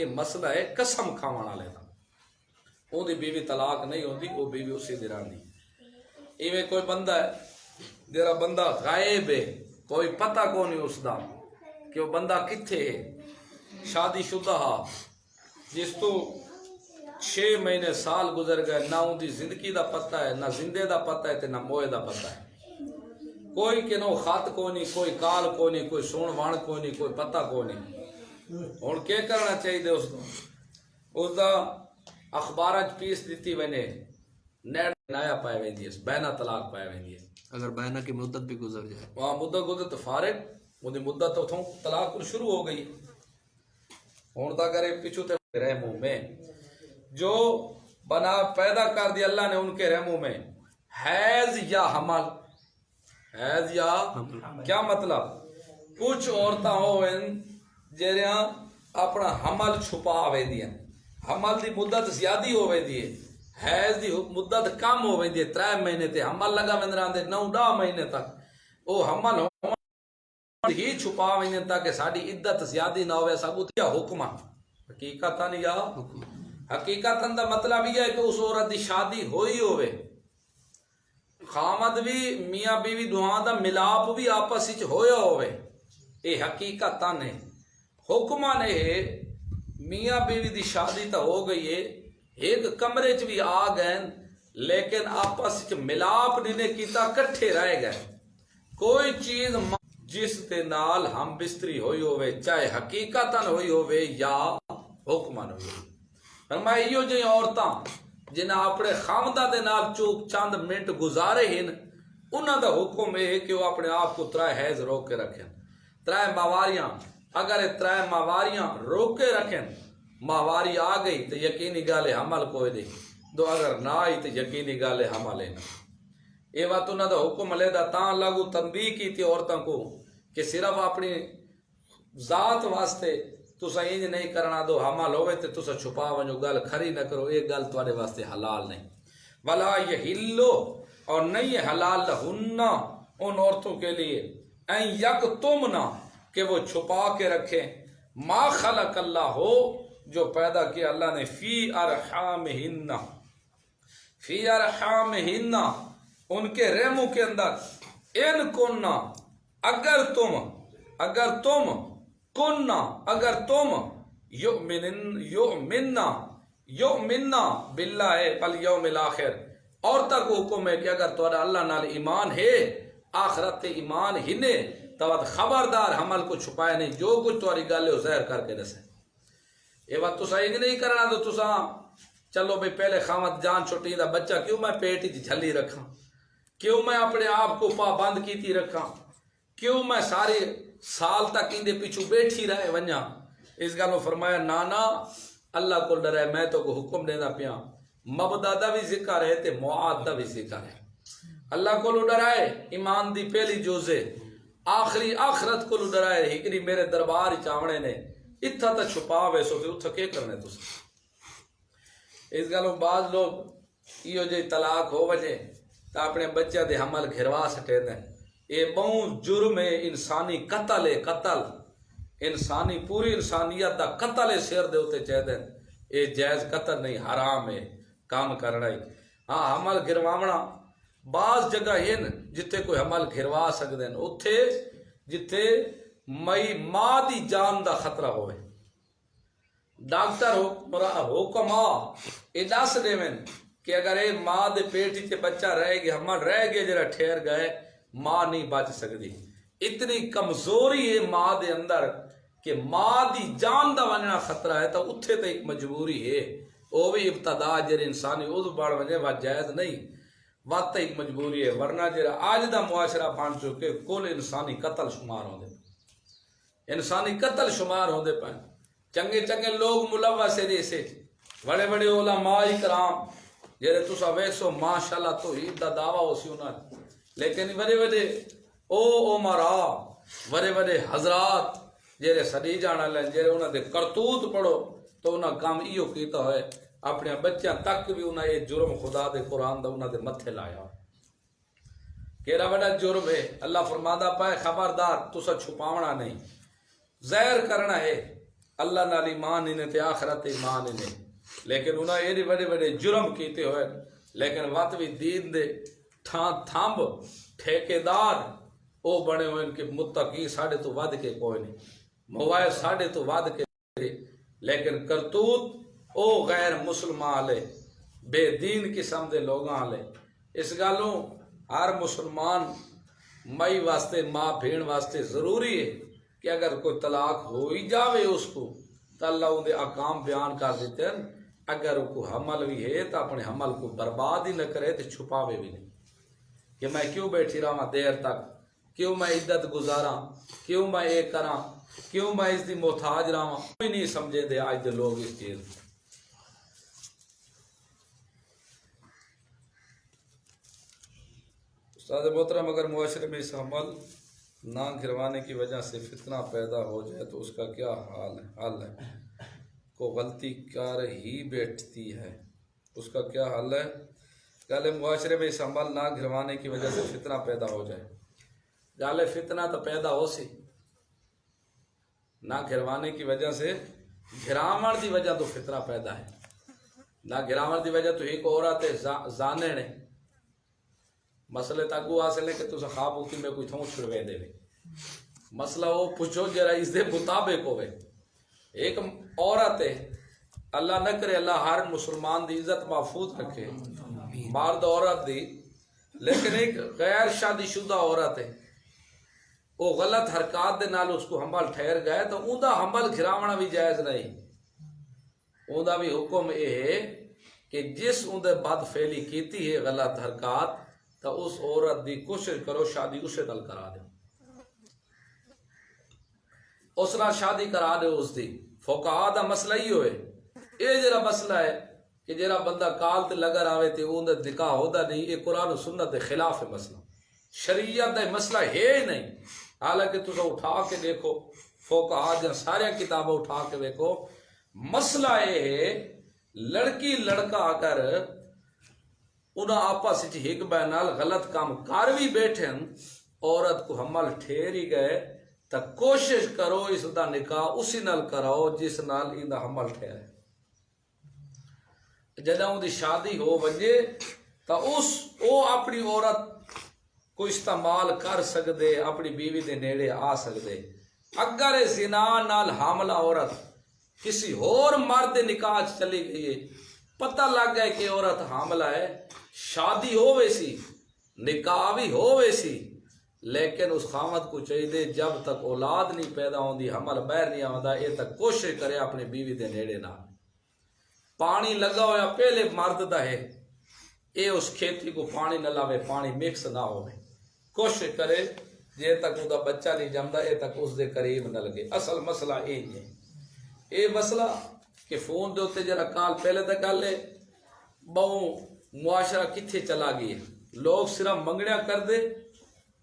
یہ مسئلہ ہے قسم کھاون والے دا، وہ دی بیوی طلاق نہیں ہوندی، وہ بیوی اسی دی رہندی۔ ایویں کوئی بندہ ہے جڑا بندہ غائب ہے، کوئی پتہ کو نہیں اس دا کہ وہ بندہ کتھے ہے، شادی شدہ ہا، جس تو 6 مہینے سال گزر گئے، نہ ان دی زندگی دا پتہ ہے، نہ زندے دا پتہ ہے تے نہ موئے دا پتہ ہے، کوئی کنو خط کو نہیں، کوئی کال کو نہیں، کوئی سون وان کو نہیں، کوئی پتہ کو نہیں۔ ہن کیا کرنا چاہیے اس دا اخبار پیس دیتی ونے نیڑ نایا پائے ویندی ہے، بینہ طلاق پائے ویندی ہے۔ اگر بینہ کی مدت بھی گزر جائے، وہاں مدت گزر تو فارغ، وہ دی مدت تو اتھوں طلاق شروع ہو گئی۔ ہن تا کرے پیچھو تے رحموں میں جو بنا پیدا کر دیا اللہ نے ان کے رحموں میں حیض یا حمل، حیض یا کیا مطلب، کچھ عورتاں ہوئیں جہاں اپنا حمل چھپا ویندی ہیں، حمل دی مدت زیادی ہو ویندی ہے، حیض دی مدت کم ہو ویندی ہے، 3 مہینے تے حمل لگا ویندے 9-10 مہینے تک وہ حمل ہی چھپا ویندے تاکہ ساڈی عدت زیادی نہ ہوئے۔ سب کیا حکم حقیقتاً یا حقیقتاً دا مطلب یہ ہے کہ اس عورت دی شادی ہوئی ہوئے، خامد بھی میاں بیوی دوہاں دا ملاپ بھی آپس وچ ہویا ہوئے، یہ حقیقتاً ہے۔ حکمان ہے میاں بیوی دی شادی تو ہو گئی ہے، ایک کمرے چ بھی آ گئے لیکن آپس وچ ملاپ نہیں کیتا، کٹھے رہ گئے، کوئی چیز جس دے نال ہم بستری ہوئی ہوئے، چاہے حقیقتاً ہوئی ہوئے یا حکمان ہوئی ہوئے۔ فرمایا ایو جی عورتاں جنہاں اپنے خامدہ دے نال چوک چند منٹ گزارے ہیں، انہاں دا حکم ہے کہ وہ اپنے آپ کو 3 حیض روک کے رکھیں، 3 ماواریاں، اگر 3 ماواریاں روک کے رکھیں، ماواری آ گئی تو یقینی گالے حمل کوئی نہیں، دو اگر نہ آئی تو یقینی گالے حمل ہے نہ۔ یہ بات انہاں دا حکم علیحدہ تاں لاگو تنبیہ کی تھی عورتوں کو کہ صرف اپنی ذات واسطے تسا انج نہیں کرنا، دو حمل ہوئے تے تسا چھپا ونجو، گل کھری نہ کرو، یہ گل تواڈے واسطے حلال نہیں۔ ولا یحلو، اور نہیں ہے حلال لہن ان عورتوں کے لیے، ان یکتمنا کہ وہ چھپا کے رکھیں، ما خلق اللہ ہو جو پیدا کیا اللہ نے، فی ارحامہن، فی ارحامہن ان کے رحموں کے اندر، ان کننا اگر تم کننا اگر تم یؤمننا باللہ والیوم الاخر، عورتوں کو حکم ہے کہ اگر تمہارا اللہ نال ایمان ہے، آخرت ایمان ہنے تو خبردار حمل کو چھپائے نہیں، جو کچھ تمہاری گل ہے ظاہر کر کے دسے۔ یہ بات تسا انج نہیں کرنا تو تسا چلو بھئی پہلے خامت جان چھٹی دا بچہ کیوں میں پیٹ وچ جھلی رکھاں، کیوں میں اپنے آپ کو پابند کیتی رکھاں، کیوں میں سارے سال تک اندے پیچھو بیٹھی رہے ونجا۔ اس گلوں فرمایا نانا اللہ کو ڈرے، میں تو کو حکم دینا پیا، مبدا دا بھی ذکر ہے تے معاد دا بھی ذکر ہے۔ اللہ کو ڈرائے ایمان دی پہلی جوزے، آخری آخرت کو ڈرائے، ہکری میرے دربار چاونے نے اتھا تا چھپا ویسو تے اتھا کیا کرنے تُس۔ اس گلوں بعض لوگ ایو جی طلاق ہو وجے تا اپنے بچہ دے حمل گھروا سٹے دیں، یہ بہت جرم ہے، انسانی قتل ہے، قتل انسانی پوری انسانیت دا قتل ہے، سیر دے ہوتے چاہ دیں، یہ جائز قتل نہیں، حرام ہے کام کرنا ہی۔ ہاں حمل گھرواونا بعض جگہ ہیں جتے کوئی حمل گھروا سکتے ہیں، اتھے جتے مئی ماں دی جان دا خطرہ ہوئے، ڈاکٹر حکم یہ دس دے کہ اگر یہ ماں دے پیٹ تے بچہ رہ گیا، حمل رہ گیا جرا ٹھہر گئے، ماں نہیں بچ سکتی، اتنی کمزوری ہے ماں دے اندر کہ ماں دی جان دا ونجنا خطرہ ہے، تو اتھے تے ایک مجبوری ہے، وہ بھی ابتدا جر انسانی عضو بڑھ وجے وقت جائز نہیں، وقت ایک مجبوری ہے، ورنہ جرا آج دا معاشرہ بن چکے کل انسانی قتل شمار ہوں دے، انسانی قتل شمار ہوں دے پائیں، چنگے چنگے لوگ ملوث ہے دیسے، بڑے بڑے علماء کرام جیرے تسا ویسو ماشاءاللہ تو عید دا دعویٰ ہو سی انہاں، لیکن بڑے بڑے عمرا بڑے بڑے حضرات جیرے سڑی جانا لیں، جیرے انہاں دے کرتوت پڑھو تو انہاں کام ایو کیتا ہوئے، اپنے بچیاں تک بھی انہاں یہ جرم خدا دے قرآن دا انہاں دے متھے لایا، کیڑا بڑا جرم ہے۔ اللہ فرماندہ پائے خبردار تسا چھپاونا نہیں، ظاہر کرنا ہے، اللہ نال ایمان انہیں تے آخرت ایمان انہیں، لیکن انہاں ایڈے بڑے بڑے جرم کیتے ہوئے، لیکن وقت بھی دین دے تھامب ٹھیکیدار او بنے ہوئے ان کے متقی ساڑھے تو ود کے کوئی نہیں، موائے ساڑھے تو ود کے، لیکن کرتوت او غیر مسلمان لے بے دین قسم دے لوگاں لے۔ اس گالوں ہر مسلمان مائی واسطے ماں بھین واسطے ضروری ہے کہ اگر کوئی طلاق ہو ہی جاوے اس کو تو اللہ ان دے احکام بیان کر دیتے ہیں، اگر کو حمل بھی ہے تو اپنے حمل کو برباد ہی نہ کرے تو چھپاوے بھی نہیں کہ میں کیوں بیٹھی رہا دیر تک، کیوں میں عدت گزاراں، کیوں میں ایک کراں، کیوں میں اس دی محتاج رہا، کوئی نہیں سمجھے دے آج دے لوگ اس چیز۔ استاد محترم، اگر معاشرے میں اس عمل نہ گروانے کی وجہ سے فتنہ پیدا ہو جائے تو اس کا کیا حل ہے؟ کو غلطی کر ہی بیٹھتی ہے، اس کا کیا حل ہے؟ گالے معاشرے میں اس عمل نہ گروانے کی وجہ سے فتنہ پیدا ہو جائے، گالے فتنہ تو پیدا ہو سی نہ گروانے کی وجہ سے، گراوڑ دی وجہ تو فتنہ پیدا ہے، نہ گراوڑ دی وجہ تو ایک عورت زانے نے مسئلے تک وہ حاصل ہے کہ تو خواب ہوتی میں کوئی تھوں چھڑوے دے مسئلہ وہ پوچھو جرا اس دے مطابق ہوئے۔ ایک عورت ہے، اللہ نہ کرے اللہ ہر مسلمان دی عزت محفوظ رکھے، مرد عورت دی، لیکن ایک غیر شادی شدہ عورت ہے، وہ غلط حرکات دے نال اس کو حمل ٹھہر گئے تو اون دا حمل گھراونا بھی جائز نہیں، اون دا بھی حکم یہ ہے کہ جس اون دے بد فعلی کیتی ہے غلط حرکات تو اس عورت دی کوشش کرو شادی اسے نال کرا دے، اس نال شادی کرا دے اس دی۔ فقہا دا مسئلہ ہی ہوئے، یہ جرا مسئلہ ہے کہ جرا بندہ کال تے لگا راوے تے اون دا نکاح ہوتا نہیں، یہ قرآن و سنت دے خلاف ہے، مسئلہ شریعت دا مسئلہ ہے ہی نہیں۔ حالانکہ تسا اٹھا کے دیکھو فقہا دے سارے کتابیں اٹھا کے دیکھو، مسئلہ یہ ہے لڑکی لڑکا اگر انہاں آپس وچ ایک بے نال غلط کام کر بھی بیٹھن، عورت کو حمل ٹھہری گئے تو کوشش کرو اس دا نکاح اسی نال کراؤ جس نال ان دا حمل ٹھہرے، جدہ ان دی شادی ہو ونجے تو او اپنی عورت کو استعمال کر سکدے، اپنی بیوی دے نیڑے آ سکدے۔ اگر زنا نال حاملہ عورت کسی اور مرد دے نکاح چلی گئی ہے، پتہ لگ گئے کہ عورت حاملہ ہے، شادی ہو ویسی نکاح بھی ہو ویسی، لیکن اس خامد کو چاہیے جب تک اولاد نہیں پیدا ہوندی، حمل باہر نہیں آندا، یہ تک کوشش کرے اپنی بیوی دے نیڑے نہ۔ پانی لگا ہوا پہلے مرد دا ہے، اے اس کھیتی کو پانی نہ لاوے، پانی مکس نہ ہوئے، کوشش کرے جے تک وہ دا بچہ نہیں جمدا اے تک اس دے قریب نہ لگے۔ اصل مسئلہ یہ ہے، اے مسئلہ کہ فون دے ہوتے جرا کال پہلے تک کر لے، بہو معاشرہ کتھے چلا گئی ہے، لوگ صرف منگڑیاں کر دے،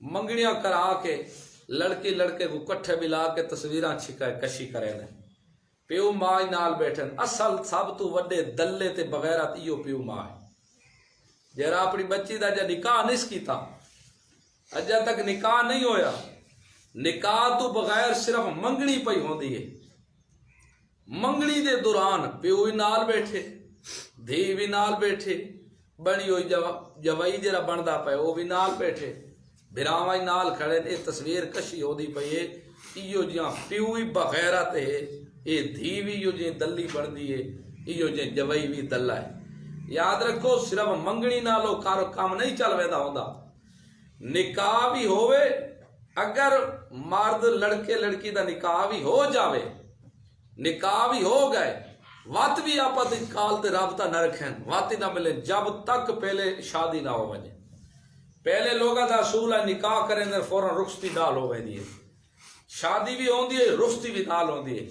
منگڑیاں کرا کے لڑکی لڑکے کو کٹھے ملا کے تصویراں چھکائے کشی کرے نے، پیو ماں نال بیٹھن۔ اصل سب تو وڈے دلے تے بغیرت ایو پیو ماں ہے، جرا اپنی بچی دا جا نکاح نہیں کیتا، اجا تک نکاح نہیں ہویا، نکاح تو بغیر صرف منگنی پئی ہوندی ہے، منگنی دے دوران پیو بھی نال بیٹھے، دھی بھی نال بیٹھے، بڑی ہوئی جوائی جرا بندا پے وہ بھی نال بیٹھے، بھراواں نال کھڑے، یہ تصویر کشی ہو دی پئی ہے، ایو جیاں پیو بھی بغیرت ہے، یہ دھی بھی ایو جی دلی بندی ہے، ایو جی جوائی بھی دلہ ہے۔ یاد رکھو صرف منگنی نالو کام نہیں چل ویدا ہوندا، نکاح بھی ہوئے، اگر مرد لڑکے لڑکی دا نکاح بھی ہو جاوے، نکاح بھی ہو گئے، وات بھی آپس کال تے رابطہ نہ رکھیں، وات نہ ملیں جب تک پہلے شادی نہ ہو وجے۔ پہلے لوگا دا اصول ہے نکاح کریں دے فوراں رخصتی نال ہو ویندی ہے، شادی بھی ہوندی ہے رخصتی بھی نال ہوندی ہے۔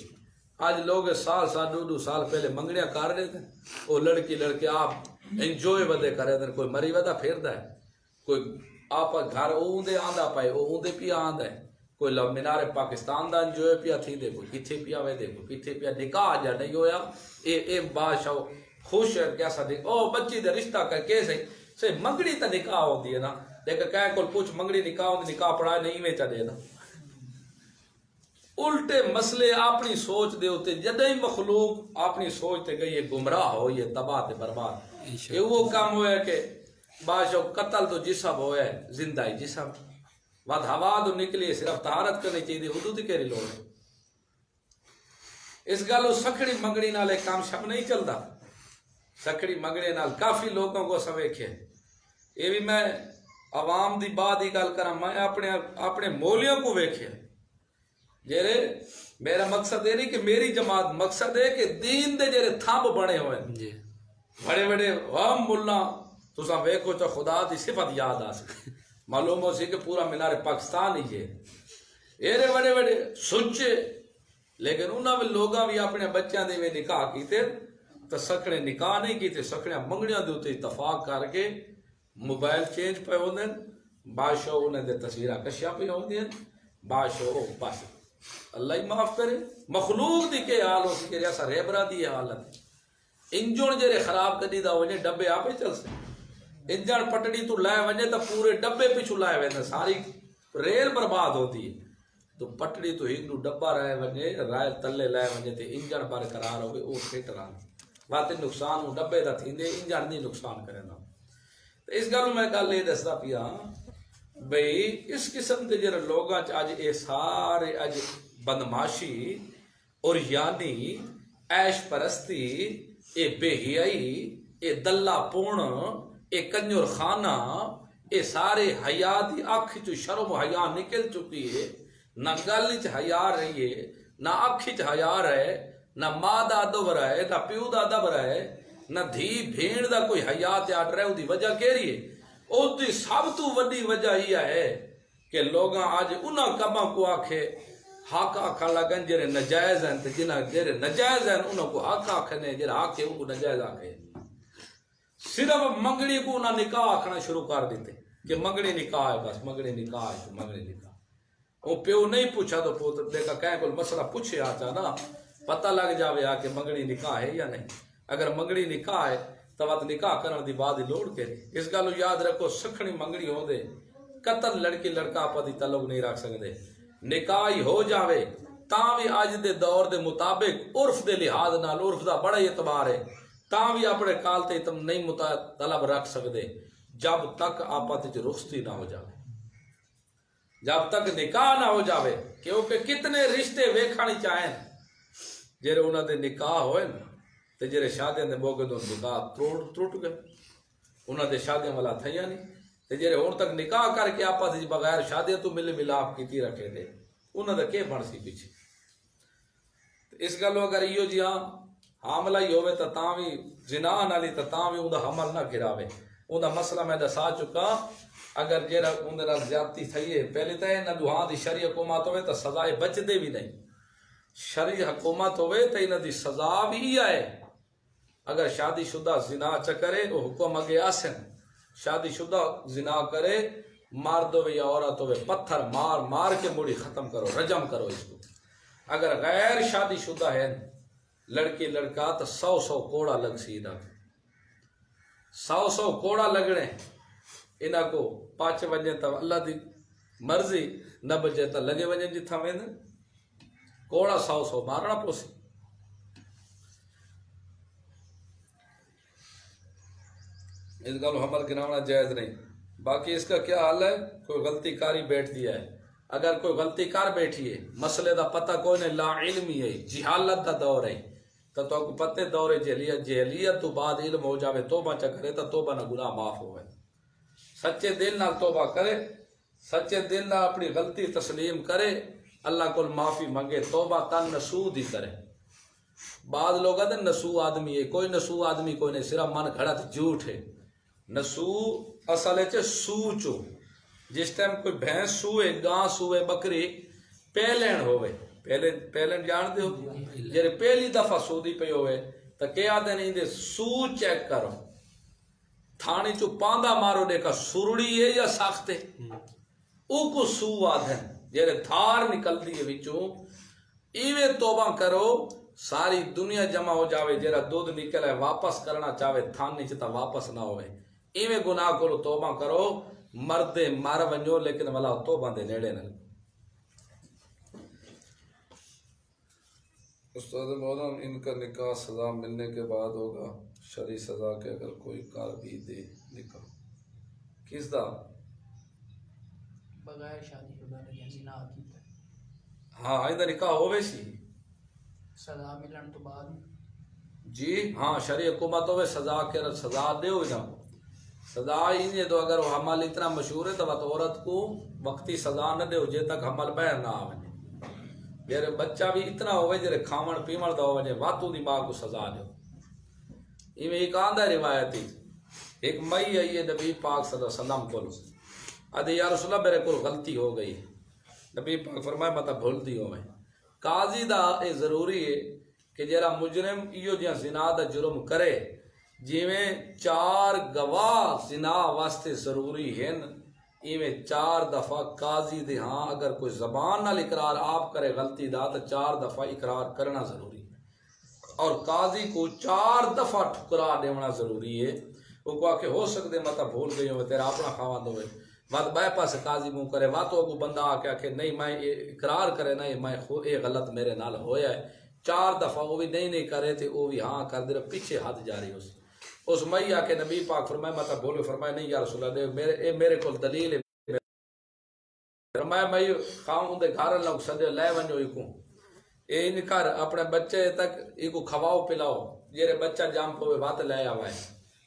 آج لوگ سال دو سال پہلے منگڑیاں کر رہے تھے، وہ لڑکی لڑکے آپ انجوائے ودے کرے تھے، کوئی مری ودا پھردا ہے، کوئی آپ گھر اوندے آندا پائے وہ اوندے پیا آندا ہے، کوئی لو مینار پاکستان دا انجوائے پیا تھی دے، کوئی کتھے پیا وے دے، کوئی کتھے پیا، نکاح جا نہیں ہویا، اے بادشاہ خوش ہے کیسا دے، او بچی دے رشتہ کر کے سے منگڑی تے نکاح ہوندی ہے نا، لیکن کہے کول پوچھ منگڑی نکاح ہوندی، نکاح پڑھا نہیں میں چا دے نا، الٹے مسئلے اپنی سوچ دے ہوتے جدیں مخلوق اپنی سوچ تے گئی گمراہ ہو یہ تباہ تے برباد یہ وہ کام ہوا ہے کہ بادشاہ قتل تو جسم ہوا ہے زندہ ہی جسم بات ہوا تو نکلی صرف طہارت کرنی چاہیے وضو دی کیری لوڑ ہے اس گل سکھڑی منگڑی نال ایک کام شب نہیں چلتا سکھڑی منگڑی نال کافی لوگوں کو سویکھے یہ بھی میں عوام دی بات ہی گل کراں میں اپنے مولیوں کو ویکھے جیرے میرا مقصد یہ نہیں کہ میری جماعت مقصد ہے کہ دین دے جیرے تھمب بنے ہوئے جی بڑے بڑے غم ملا تساں ویکھو تو خدا دی صفت یاد آ سکے معلوم ہو سی کہ پورا مینار پاکستان ہی ہے ایرے بڑے بڑے سچے لیکن انہاں میں لوگاں بھی اپنے بچیاں دے میں نکاح کیتے تو سکڑے نکاح نہیں کیتے سکڑیاں منگڑیاں دے اتنے اتفاق کر کے موبائل چینج پہ ہوندے بادشاہ انہیں دے تصویرہ کشیاں پہ ہوندی ہیں بادشاہ بس اللہ ہی معاف کرے مخلوق دی کے حال ہو سکے جیسا ریبرا دی حالت انجن جڑے خراب کری دا وجہ ڈبے آپ چل سے انجن پٹڑی تو لائے وجہ تو پورے ڈبے پیچھو لائے وجہ ساری ریل برباد ہوتی ہے تو پٹڑی تو ایک ڈبا رہے وجہ رائے تلے لائے وجہ تے انجن برقرار ہوئے وہ فٹ رہا بات نقصان وہ ڈبے دا تھی دے انجن نہیں نقصان کرے نا تو اس گل میں گل یہ دستا پیا بھئی اس قسم کے جڑے لوگاں اج اے سارے اج بدماشی اور یعنی عیش پرستی اے بے حیائی اے دلہ پون اے کنجر خانہ اے سارے حیا دی اکھ چ شرم و حیا نکل چکی ہے نہ گل چ حیا رہی ہے نہ اکھ چ حیا رہے نہ ماں دا ادب رہے نہ پیو دا ادب رہے نہ دھی بھیڑ دا کوئی حیا تیار رہے دی وجہ کیری ہے اس دی سب تو وڈی وجہ یہ ہے کہ لوگاں آج انہاں کماں کو آکھے حق آکھا لگن جڑے نجائز ہیں تے جنہاں جڑے نجائز ہیں انہاں کو حق آکھنے جڑے حق ہے ان کو نجائز آکھے صرف منگڑی کو انہاں نکاح آکھنا شروع کر دیتے کہ منگڑی نکاح ہے بس منگڑی نکاح ہے منگڑی نکاح وہ پیو نہیں پوچھا تو پوت دیکھا کہیں کوئی مسئلہ پوچھے آتا نا پتہ لگ جاوے آ کہ منگڑی نکاح ہے یا نہیں اگر منگڑی نکاح ہے تو وقت نکاح کرنے دی بعد ہی لوڑ کے اس گالو یاد رکھو سکھنی منگڑی ہو دے قتل لڑکی لڑکا آپا دی تعلق نہیں رکھ سکتے نکاح ہی ہو جاوے تاں بھی آج دے دور دے مطابق عرف دے لحاظ نال عرف دا بڑا اعتبار ہے تاں بھی اپنے کال تے تم نہیں طلب رکھ سکتے جب تک آپا تے رخصتی نہ ہو جاوے جب تک نکاح نہ ہو جاوے کیونکہ کتنے رشتے ویکھانی چاہیں جیرے انہاں دے نکاح ہوئے تے جیرے شادیاں دے موقع تو نکاح ٹوٹ گئے انہاں دے شادیاں والا تھیا نہیں تے جیرے ہن تک نکاح کر کے آپا دے بغیر شادیاں تو مل ملاپ کیتی رکھے دے انہاں دا کی بن سی پیچھے اس گلو اگر ایو جی ہاں حاملہ ہی ہوئے تاں بھی زنا نالی تاں بھی اوندا حمل نہ گراوے اوندا مسئلہ میں دسا چکا اگر جیرا اون نال زیادتی تھی ہے پہلے تے نہ دوہاں دی شرعی حکومت ہوئے تا سزائے بچدے بھی نہیں شرعی حکومت ہوئے تے انہاں دی سزا بھی ہے اگر شادی شدہ زنا چکرے وہ حکم اگے آسن شادی شدہ زنا کرے مرد ہوئے یا عورت ہوئے پتھر مار مار کے مڑی ختم کرو رجم کرو اس کو اگر غیر شادی شدہ ہے لڑکی لڑکا تو 100 کوڑا لگ سی دا 100 کوڑا لگنے انہاں کو پاچ وجہ تا اللہ دی مرضی نہ بجے تا لگے وجہ جتھا ویندے کوڑا 100 مارنا پوسی اس گلو حمل گرانا جائز نہیں باقی اس کا کیا حال ہے کوئی غلطی کاری بیٹھتی ہے اگر کوئی غلطی کر بیٹھی ہے مسئلے دا پتہ کوئی نہیں لا علمی ہے جہالت دا دور ہے تو پتے دور جہلیت تو بعد علم ہو جاوے توبہ چا کرے تو توبہ نہ گناہ معاف ہوئے سچے دل نہ توبہ کرے سچے دل نہ اپنی غلطی تسلیم کرے اللہ کو معافی منگے توبہ تن نسود ہی کرے بعض لوگ آتے نسو آدمی ہے کوئی نسو آدمی کوئی نہیں صرف من گھڑت جھوٹ ہے نسو اصل ہے سوچو جس ٹائم کوئی بھینس سوئے گاں سوئے بکری پیلن ہوئے پیلن جانتے ہو جیرے پہلی دفعہ سودی پہ ہوئے تو کیا آدھے نہیں دے سو چیک کرو تھانی چو پاندہ مارو دیکھا سرڑی ہے یا ساختے او کو سو آدھے جیرے دھار نکل دیئے بچوں ایوے توبہ کرو ساری دنیا جمع ہو جاوے جیرا دودھ نکلے واپس کرنا چاہے تھان نیچے تا واپس نہ ہوئے ایویں گناہ کرو توبہ کرو مرد مر ونجو لیکن والا توبہ دے نیڑے نہ استاد مولانا ان کا نکاح سزا ملنے کے بعد ہوگا شرعی سزا کے اگر کوئی کار بھی دے نکاح کس دا بغیر شادی شدہ نے زنا کیتا ہاں آئندہ نکاح ہوئے سی سزا ملن تو بعد جی ہاں شرعی حکومت ہوئے سزا کے سزا دے ہوئی نا سزا ہی نہیں تو اگر وہ حمل اتنا مشہور ہے تو بات عورت کو وقتی سزا نہ دے جے تک حمل بہر نہ آوے جیرے بچہ بھی اتنا ہوئے جیرے کھامن پیمن دا ہوئے واتو دی ماں کو سزا دے ایویں ایک آندہ روایتی ایک مئی آئی ہے نبی پاک صلی اللہ علیہ وسلم کو ادھے یا رسول اللہ میرے کو غلطی ہو گئی نبی پاک فرمائے مطلب بھول دی ہوئے قاضی دا اے ضروری ہے کہ جیرا مجرم ایو جہاں زنا دا جرم کرے جیویں 4 گواہ زنا واسطے ضروری ہیں ایویں 4 دفعہ قاضی دے ہاں اگر کوئی زبان نال اقرار آپ کرے غلطی دا تو 4 دفعہ اقرار کرنا ضروری ہے اور قاضی کو 4 دفعہ ٹھکرا دینا ضروری ہے وہ کو کہ ہو سکتے مطلب بھول گئی ہو تیرا اپنا خاوند ہوئے بات بائے پاس قاضی منہ کرے واتوں کو بندہ آ کے کہ نہیں میں اقرار کرے نہیں میں یہ غلط میرے نال ہویا ہے 4 دفعہ وہ بھی نہیں کرے تھے وہ بھی ہاں کر دے پیچھے ہاتھ جاری اس مئی آ کے نبی پاک فرمائے مطلب بولے فرمائے نہیں یا رسول اللہ میرے کو دلیل ہے فرمایا میں خاؤں دے گھر لوگ سدے لے ونجو ایکو اے انکار اپنے بچے تک ایکو کھواؤ پلاؤ جیرے بچہ جام پوے بات لے آوائے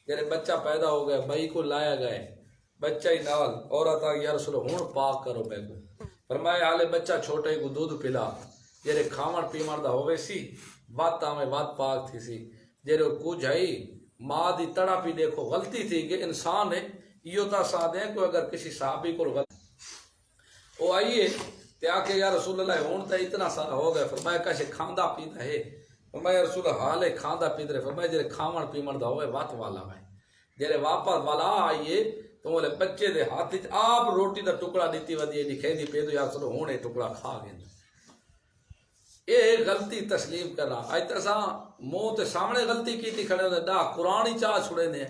جیرے بچہ پیدا ہو گئے بھائی کو لایا گئے بچہ ہی نال عورت آ یا رسول ہون پاک کرو بے کو فرمایا حالے بچہ چھوٹے کو دودھ پلا جیرے کھاون پیمن دا ہوئے سی بات آمیں بات پاک تھی سی جیرے کچھ ہے ماں دی تڑا پی دیکھو غلطی تھی کہ انسان ہے یہ تا ساتھ ہے کہ اگر کسی صحابی کو غلط وہ آئیے تے آکے یا رسول اللہ ہون تا اتنا سارا ہو گئے فرمایا کیسے کھاندہ پیتا ہے فرمایا یا رسول اللہ حالے کھاندہ پیتا ہے فرمایا جیرے کھاون پیمن دا ہوئے بات والا ہے جیرے واپس والا آئیے تو بولے بچے دے ہاتھ آپ روٹی دا ٹکڑا دیتی ودی دکھے دی پہ تو یا رسول ہونے ٹکڑا کھا گئے یہ غلطی تسلیم کرنا آج تسا منہ تے سامنے غلطی کی تھی کھڑے ہونے دا قرآن ہی چاہ چھڑے نے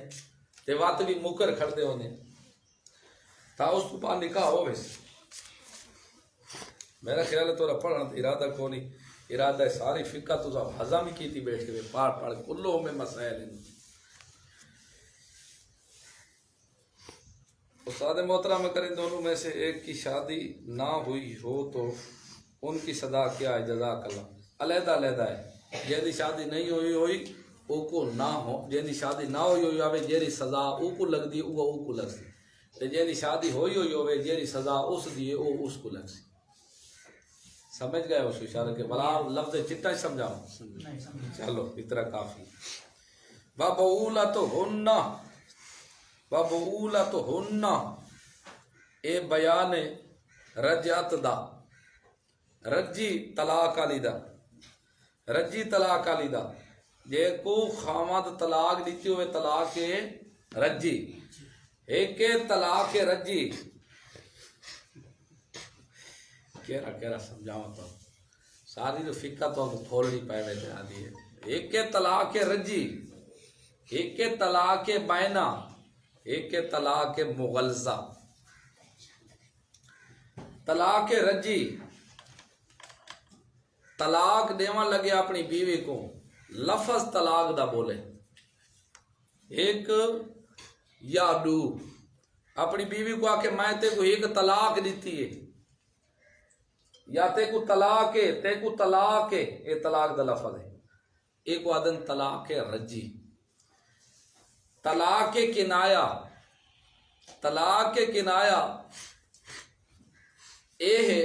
تے وات بھی مکر کھڑتے ہونے تا اس تو پاس نکاح ہو ویسے میرا خیال ہے تو پڑھنا ارادہ کو نہیں ارادہ ساری فقہ تو سب ہضم کی تھی بیٹھ کے پاڑ پاڑ کلوں میں مسائل ہیں استاد محترم کریں دونوں میں سے ایک کی شادی نہ ہوئی ہو تو ان کی صدا کیا ہے جزاک اللہ علیحدہ علیحدہ ہے جیدی شادی نہیں ہوئی او کو نہ ہو جیدی شادی نہ ہوئی آوے جیری سزا او کو لگ دی او کو لگ سی جیدی شادی ہوئی ہوئے جیری سزا اس دیئے او اس کو لگ سی سمجھ گئے اس اشارہ کے بلا لفظ چٹا ہی سمجھاؤں چلو اتنا کافی وَبُعُولَتُهُنَّ اے بیان رجعت دا رجی طلاق علی دا رجی طلاق علی دا جے کو خامد طلاق دیتی ہوئے طلاق رجی ایک طلاق رجی کہہ رہا سمجھاؤں تو ساری جو فقہ تو تھوڑی پائے میں جہاں دی ہے ایک طلاق رجی ایک طلاق بائنا ایک طلاق مغلظہ طلاق رجی طلاق دیوان لگے اپنی بیوی کو لفظ طلاق دا بولے ایک یا دو اپنی بیوی کو آکے میں تے کو ایک طلاق دیتی ہے یا تے کو طلاق ہے تے کو طلاق ہے یہ طلاق دا لفظ ہے ایک وعدن طلاق رجی طلاق کنایا اے ہے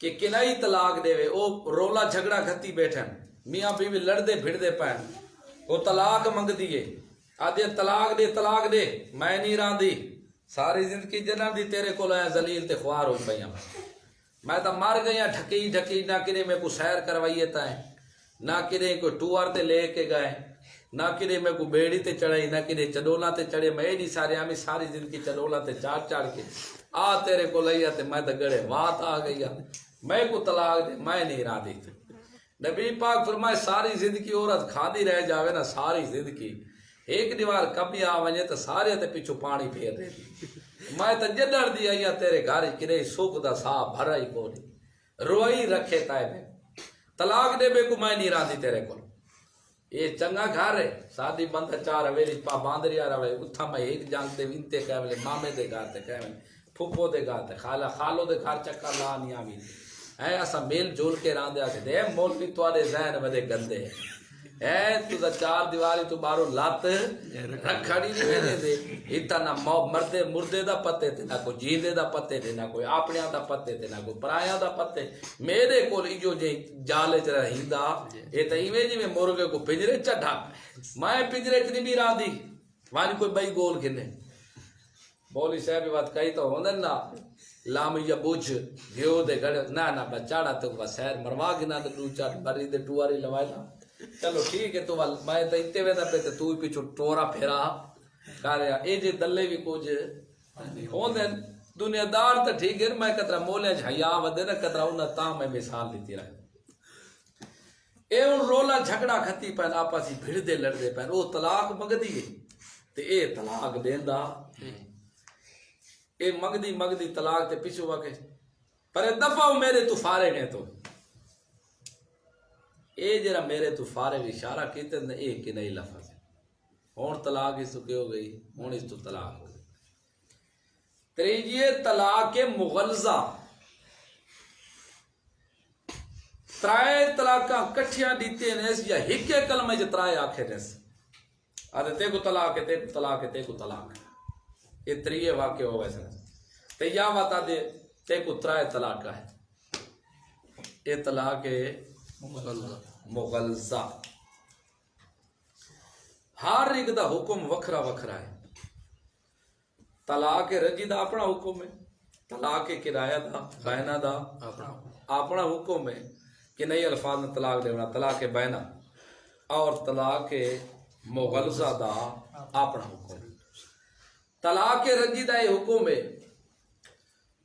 کہ کنائی طلاق دے وے او رولا جھگڑا گھتی بیٹھن میاں بیوی لڑ دے بھڑ دے پائن وہ طلاق منگ دیئے آدھے طلاق دے میں نہیں ران دی ساری زندگی جنم دی تیرے کو لیا ذلیل تے خوار ہو پہیاں میں تا مار گیا ڈھکی نہ کنے میں کو سیر کروائیے تائیں نہ کنے کو ٹوار تے لے کے گئے نہ کنے میں کو بیڑی تے چڑھائی نہ کنے چڈولا تے چڑھے میں نہیں سارے ہمیں ساری زندگی چڈولا تے چاڑ کے آ تیرے کو لیا تے میں تا گڑے وات آ گیا میں کو طلاق دے میں نہیں را دی نبی پاک فرمائے ساری زندگی عورت کھادی رہ جاوے نا ساری زندگی ایک دیوار کبھی آ ونجے تو سارے تے پیچھو پانی پھیر رہے دی میں تا جدڑ دی آئی تیرے گھر کنے سوک دا سا بھرائی کو نہیں روئی رکھے تائے میں طلاق دے بے کو میں نہیں راضی تیرے کو یہ چنگا گھر ہے شادی بند چار ہویلی پا باندریا رہے اتھا میں ایک جان تے وینتے کہہ ویلے مامے دے گھر تے کہہ ویلے پھپھو دے گھر تے خالو دے گھر چکر لا نہیں آوی اے اسا میل جول کے راندے آ کے دے مولوی توارے ذہن ودے گندے اے تو دا چار دیواری تو بارو لات رکھڑی نہیں میرے دے اتنا مردے مردے دا پتے تے نہ کوئی جیندے دا پتے تے نہ کوئی اپنیاں دا پتے تے نہ کوئی پرایاں دا پتے میرے کول ایجو جے جالے چ رہیندا اے تے ایویں جویں مرغے کو پنجرے چ ڈھک میں پنجرے چ نہیں بھی راندی وانی کوئی بئی گول کنے بولی صاحب بات کہی تو ہوندن نا لام یا بوجھ گیو دے گڑ نہ بچاڑا تو بسیر مروا گنا تے دو چار بری دے ٹواری لوائلا چلو ٹھیک ہے تو میں تو اتے ویدا پہ تو ہی پیچھو ٹورا پھیرا کاریا اے جے دلے بھی کچھ ہوندے دنیا دار تو ٹھیک ہے میں کترا مولے حیا ودے نہ کترا انہاں تا میں مثال دیتی رہے اے ان رولا جھگڑا کھتی پین آپس ہی بھڑ دے لڑ دے پین او طلاق منگدی ہے تے اے طلاق دیندا اے مگدی طلاق تے پیچھو واکے پر دفعہ میرے تو فارغ ہیں تو اے جرا میرے تو فارغ اشارہ کیتے نے اے کہ نہیں لفظ ہون طلاق اس کی ہو گئی ہون اس تو طلاق ہو گئی تریجیے طلاق مغلظہ ترائے طلاقاں کٹھیاں دیتے ہیں یا ہکے کلمے جو ترائے آکھے نس آدھے تے کو طلاق ہے تے کو طلاق ہے تے کو طلاق ہے یہ تریے واقع ہو ویسے تے یا بتا دے تے کو ترائے طلاق ہے یہ طلاق مغلظہ ہر ایک دا حکم وکھرا وکھرا ہے طلاق رجی دا اپنا حکم ہے طلاق کرایہ دا بینہ دا اپنا حکم ہے کہ نئی الفاظ میں طلاق دینا طلاق بینہ اور طلاق مغلظہ دا اپنا حکم ہے طلاق رجی دا یہ حکم ہے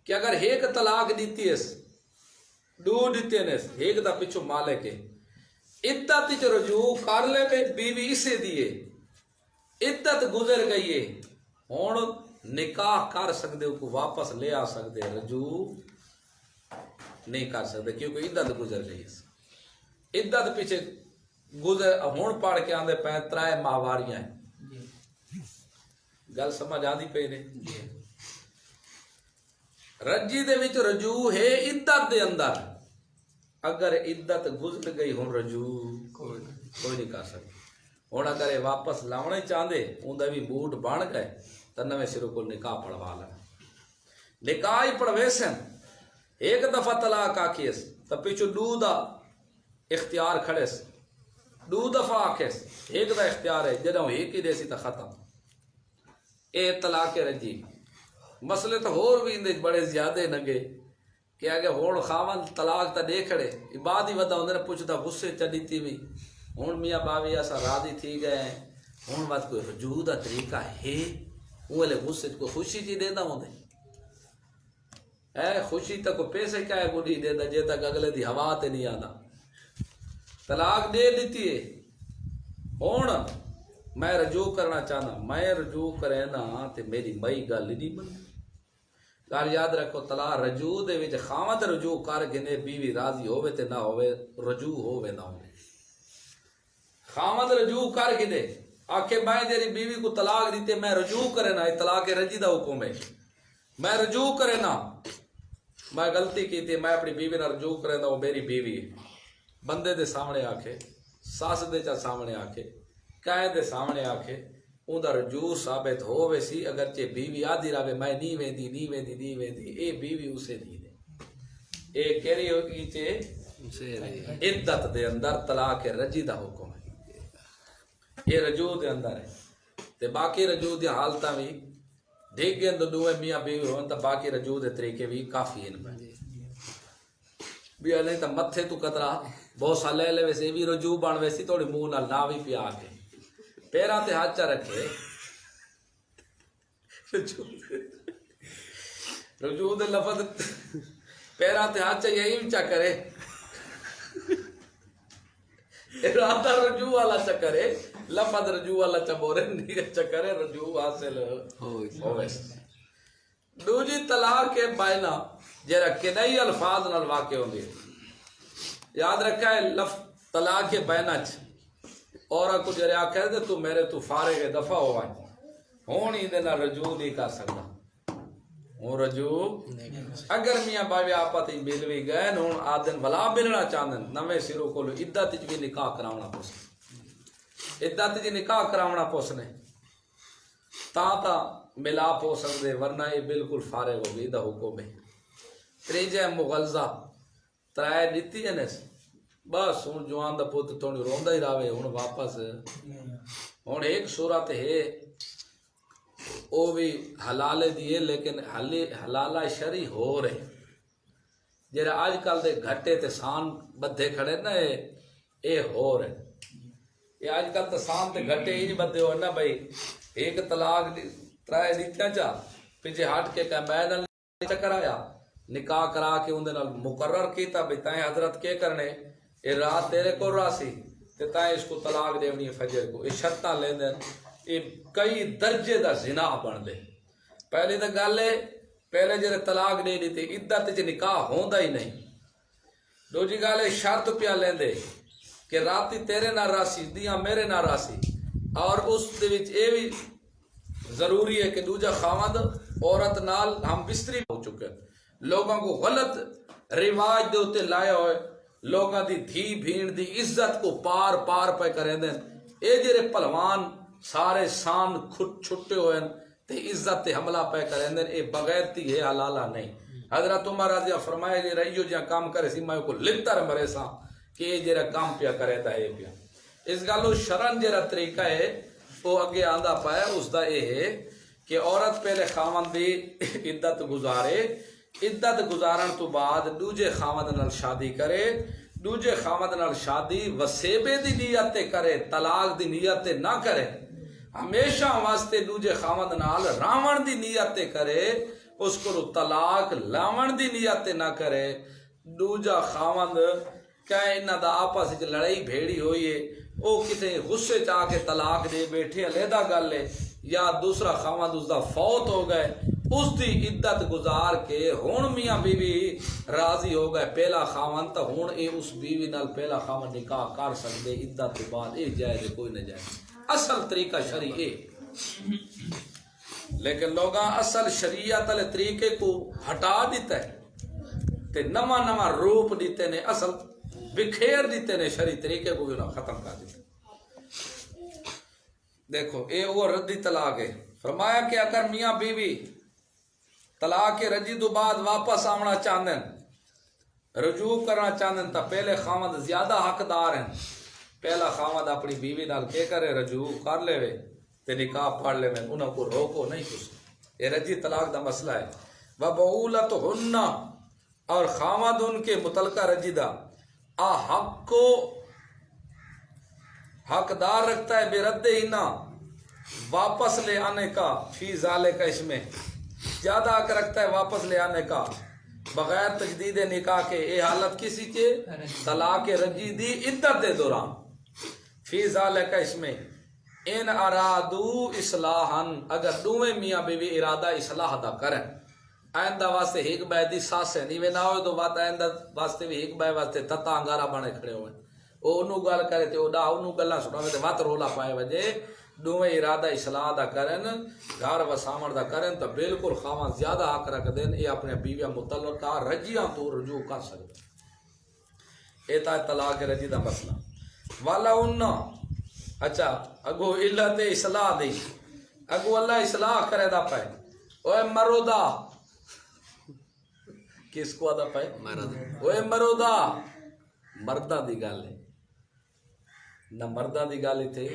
کہ اگر ایک طلاق دیتی ہے دو دیتے ہیں ایک دا پچھو مالک ہے عدت چ رجوع کر لے میں بیوی اسے دیے عدت گزر گئی ہے ہن نکاح کر سکتے کو واپس لے آ سکتے رجوع نہیں کر سکتے کیونکہ عدت گزر گئی ہے عدت پیچھے گزر ہن پڑھ کے آندے پے ترائے ماہواریاں ہیں گل سمجھ آندی پئی نے رجی دے وچ رجوع ہے عدت دے اندر اگر عدت گزر گئی ہوں رجوع کوئی نہیں کر سکتا ہوں اگر یہ واپس لاؤنے چاہتے اندر بھی بوٹ بن گئے تو نویں سروں کو نکاح پڑھوا لینا نکاح ہی پڑھوے سن ایک دفعہ طلاق آکھیس تو پیچھو دو دا اختیار کھڑے دو دفعہ آکھیس ایک دا اختیار ہے جدوں ایک ہی دیسی تو ختم اے طلاق رجی مسئلے تو ہور بھی اندے بڑے زیادہ نگے کہ اگر ہون خاون طلاق تا دے کھڑے بعد ہی ودا ہوندے نے پوچھتا غصے چڑی تھی بھی ہون میاں باوی ایسا راضی تھی گئے ہون بات کوئی رجوع دا طریقہ ہے وہ لے غصے کو خوشی جی دیندا ہوندے اے خوشی تک کو پیسے کیا ہے کو نہیں دیندا جے تک اگلے دی ہوا تے نہیں آندا طلاق دے دیتی ہے ہون میں رجوع کرنا چاہنا میں رجوع کرے نا تے میری مئی گل نہیں بن گل یاد رکھو طلاق رجوع دے وچ خاوند رجوع کر گنے بیوی راضی ہوے تے نہ ہوے رجوع ہوے نہ ہوے خاوند رجوع کر گنے آکھے میں تیری بیوی کو طلاق دیتے میں رجوع کرے نا طلاق رجی دا حکم ہے میں رجوع کرے نا میں غلطی کی تھی میں اپنی بیوی نہ رجوع کرے نا وہ میری بیوی ہے بندے دے سامنے آکھے ساس دے چا سامنے آکھے قائد دے سامنے آکھے اون دا رجوع ثابت ہووے سی اگرچہ بیوی آدھی راوے میں نہیں ویندی اے بیوی اسے دی دے اے کیری ہوگی چے عدت دے اندر طلاق رجی دا حکم ہے یہ رجوع دے اندر ہے تے باقی رجوع دی حالتاں بھی دیکھ گئے تو دوے میاں بیوی ہون تا باقی رجوع دے طریقے بھی کافی ہیں بھی نہیں تا متھے تو قطرہ بہت سالے لے ویسے بھی رجوع بان ویسی تھوڑی منہ نال نہ بھی پیا کے پیراں تے ہاتھ چا رکھے رجوع دے لفظ پیراں تے ہاتھ چا یہی چا کرے ارادہ رجوع والا چا کرے لفظ رجوع والا چا بورے نہیں چا کرے رجوع حاصل ہوئے دوجی طلاق کے بائنا جیرا کنائی الفاظ نال واقع ہوندی یاد رکھا ہے لفظ طلاق کے بینچ اور کچھ ریا کہہ دے تو میرے تو فارغ دفع ہوا ہون ہی دینا رجوع نہیں کر سکتا ہوں رجوع اگر میاں باوی آپا تی ملوی گئے ہوں آدن بلا ملنا چاندن نوے سروں کو لو عدت بھی نکاح کراونا پوسنے عدت جی نکاح کراونا پوسنے تا ملاپ ہو سکتے ورنہ یہ بالکل فارغ ہو گئی دا حکم ہے تریجہ مغلظہ ترائے دیتی ہے نیس بس ہوں جوان دا پوت تھوڑی روندا ہی راوے ہوں واپس ہوں ایک صورت ہے وہ بھی حلال دیے لیکن حلالہ شرعی ہو رہے جرا آج کل دے گھٹے تے سان بدھے کھڑے نا اے ہو رہے یہ آج کل تے سان تے گھٹے ہی بدھے ہو نا بھائی ایک طلاق ترائے دیتیاں چاہ پیچھے ہٹ کے کمبین چکر آیا نکاح کرا کے اندر مقرر کیتا بھی تائیں حضرت کے کرنے یہ رات تیرے کو راسی تے تائیں اس کو طلاق دیونی ہے فجر کو یہ شرطاں لیں دیں یہ کئی درجے دا زنا بن دے پہلی تو گل ہے پہلے جڑے طلاق دے دیتے عدت چ نکاح ہوندا ہی نہیں دوجی گل ہے شرط پیا لیندے کہ راتی تیرے نہ راسی دیاں میرے نہ راسی اور اس دے وچ اے بھی ضروری ہے کہ دوجا خاوند عورت نال ہم بستری ہو چکے لوگوں کو غلط رواج دے ہوتے لائے ہوئے لوگوں دی دھی بھیڑ دی عزت کو پار پار پہ کریں دیں اے جڑے پہلوان سارے سان چھٹے ہوئے تے عزت تے حملہ پہ کریں دیں اے بغیرتی ہے حلالہ نہیں حضرت عمر رضی اللہ فرمائے جی رئیو جہاں کام کرے سی میں کو لکتر مرے سا کہ اے جڑا کام پیا کرے تا اے پیا اس گالو شرن جڑا طریقہ ہے وہ اگے آندہ پایا اس دا اے ہے کہ عورت پہلے خاوند دی عدت گزارے عدت گزارن تو بعد دوجے خاوند نال شادی کرے دوجے خاوند نال شادی وسیبے دی نیت تے کرے طلاق دی نیت تے نہ کرے ہمیشہ واسطے دوجے خاوند نال راون دی نیت تے کرے اس کو طلاق لاون دی نیت تے نہ کرے دوجا خاوند کہیں انہاں دا آپس وچ لڑائی بھیڑی ہوئی ہے او کتے غصے چاہ کے طلاق دے بیٹھے علیحدہ گل ہے یا دوسرا خاوند اس دا فوت ہو گئے اس دی عدت گزار کے ہون میاں بیوی راضی ہو گئے پہلا خاوند تو ہون اے اس بیوی نال پہلا خاوند نکاح کر سکدے عدت کے بعد اے جائز کوئی نہ جائز اصل طریقہ شرعی ہے لیکن لوگاں اصل شریعت والے طریقے کو ہٹا دیتا ہے تے نواں نواں روپ دیتے نے اصل بکھیر دیتے نے شرعی طریقے کو بھی انہاں ختم کر دیتے دیکھو اے وہ ردی طلاق ہے فرمایا کہ اگر میاں بیوی طلاق کے رجی تو بعد واپس آنا چاہندن رجوع کرنا چاہندن تا پہلے خاوند زیادہ حقدار ہیں پہلا خاوند اپنی بیوی نال کے کرے رجوع کر لے وے تے نکاح پڑھ لے میں انہوں کو روکو نہیں کچھ یہ رجی طلاق دا مسئلہ ہے وَبَعُولَتُهُنَّ اور خاوند ان کے متعلقہ رجی دا حق کو حقدار رکھتا ہے بے رد ہی نہ واپس لے آنے کا فی ذالک کا اس میں زیادہ حق رکھتا ہے واپس لے آنے کا بغیر تجدید نکاح کے اے حالت کسی کے طلاق رجی دی عدت دے دوران فی ذالک کا اس میں ان ارادو اصلاحن اگر دوویں میاں بیوی ارادہ اصلاح دا کریں آئندہ واسطے ایک بے دی ساسے نہیں نہ ہوئے تو بات آئندہ واسطے بھی ایک بے واسطے تتا انگارہ بنے کھڑے ہوئے او انہوں گل کرے تے او دا انہوں گلہ سنا تے وات رولا پائے وجہ دوویں ارادہ اصلاح دا کرن گھر وسامن دا کرن تو بالکل خاوند زیادہ حق رکھ دین اے اپنے بیویاں متعلقہ رجیاں تو رجوع کر سکتے اے تا طلاق رجی دا مسئلہ والا انہاں اچھا اگو علت اصلاح دی اگو اللہ اصلاح کرے دا پائے اوے مرودا کس کو آدھا پائے اوے مرودا مردہ دی گال ہے نہ مردہ دی گال تھے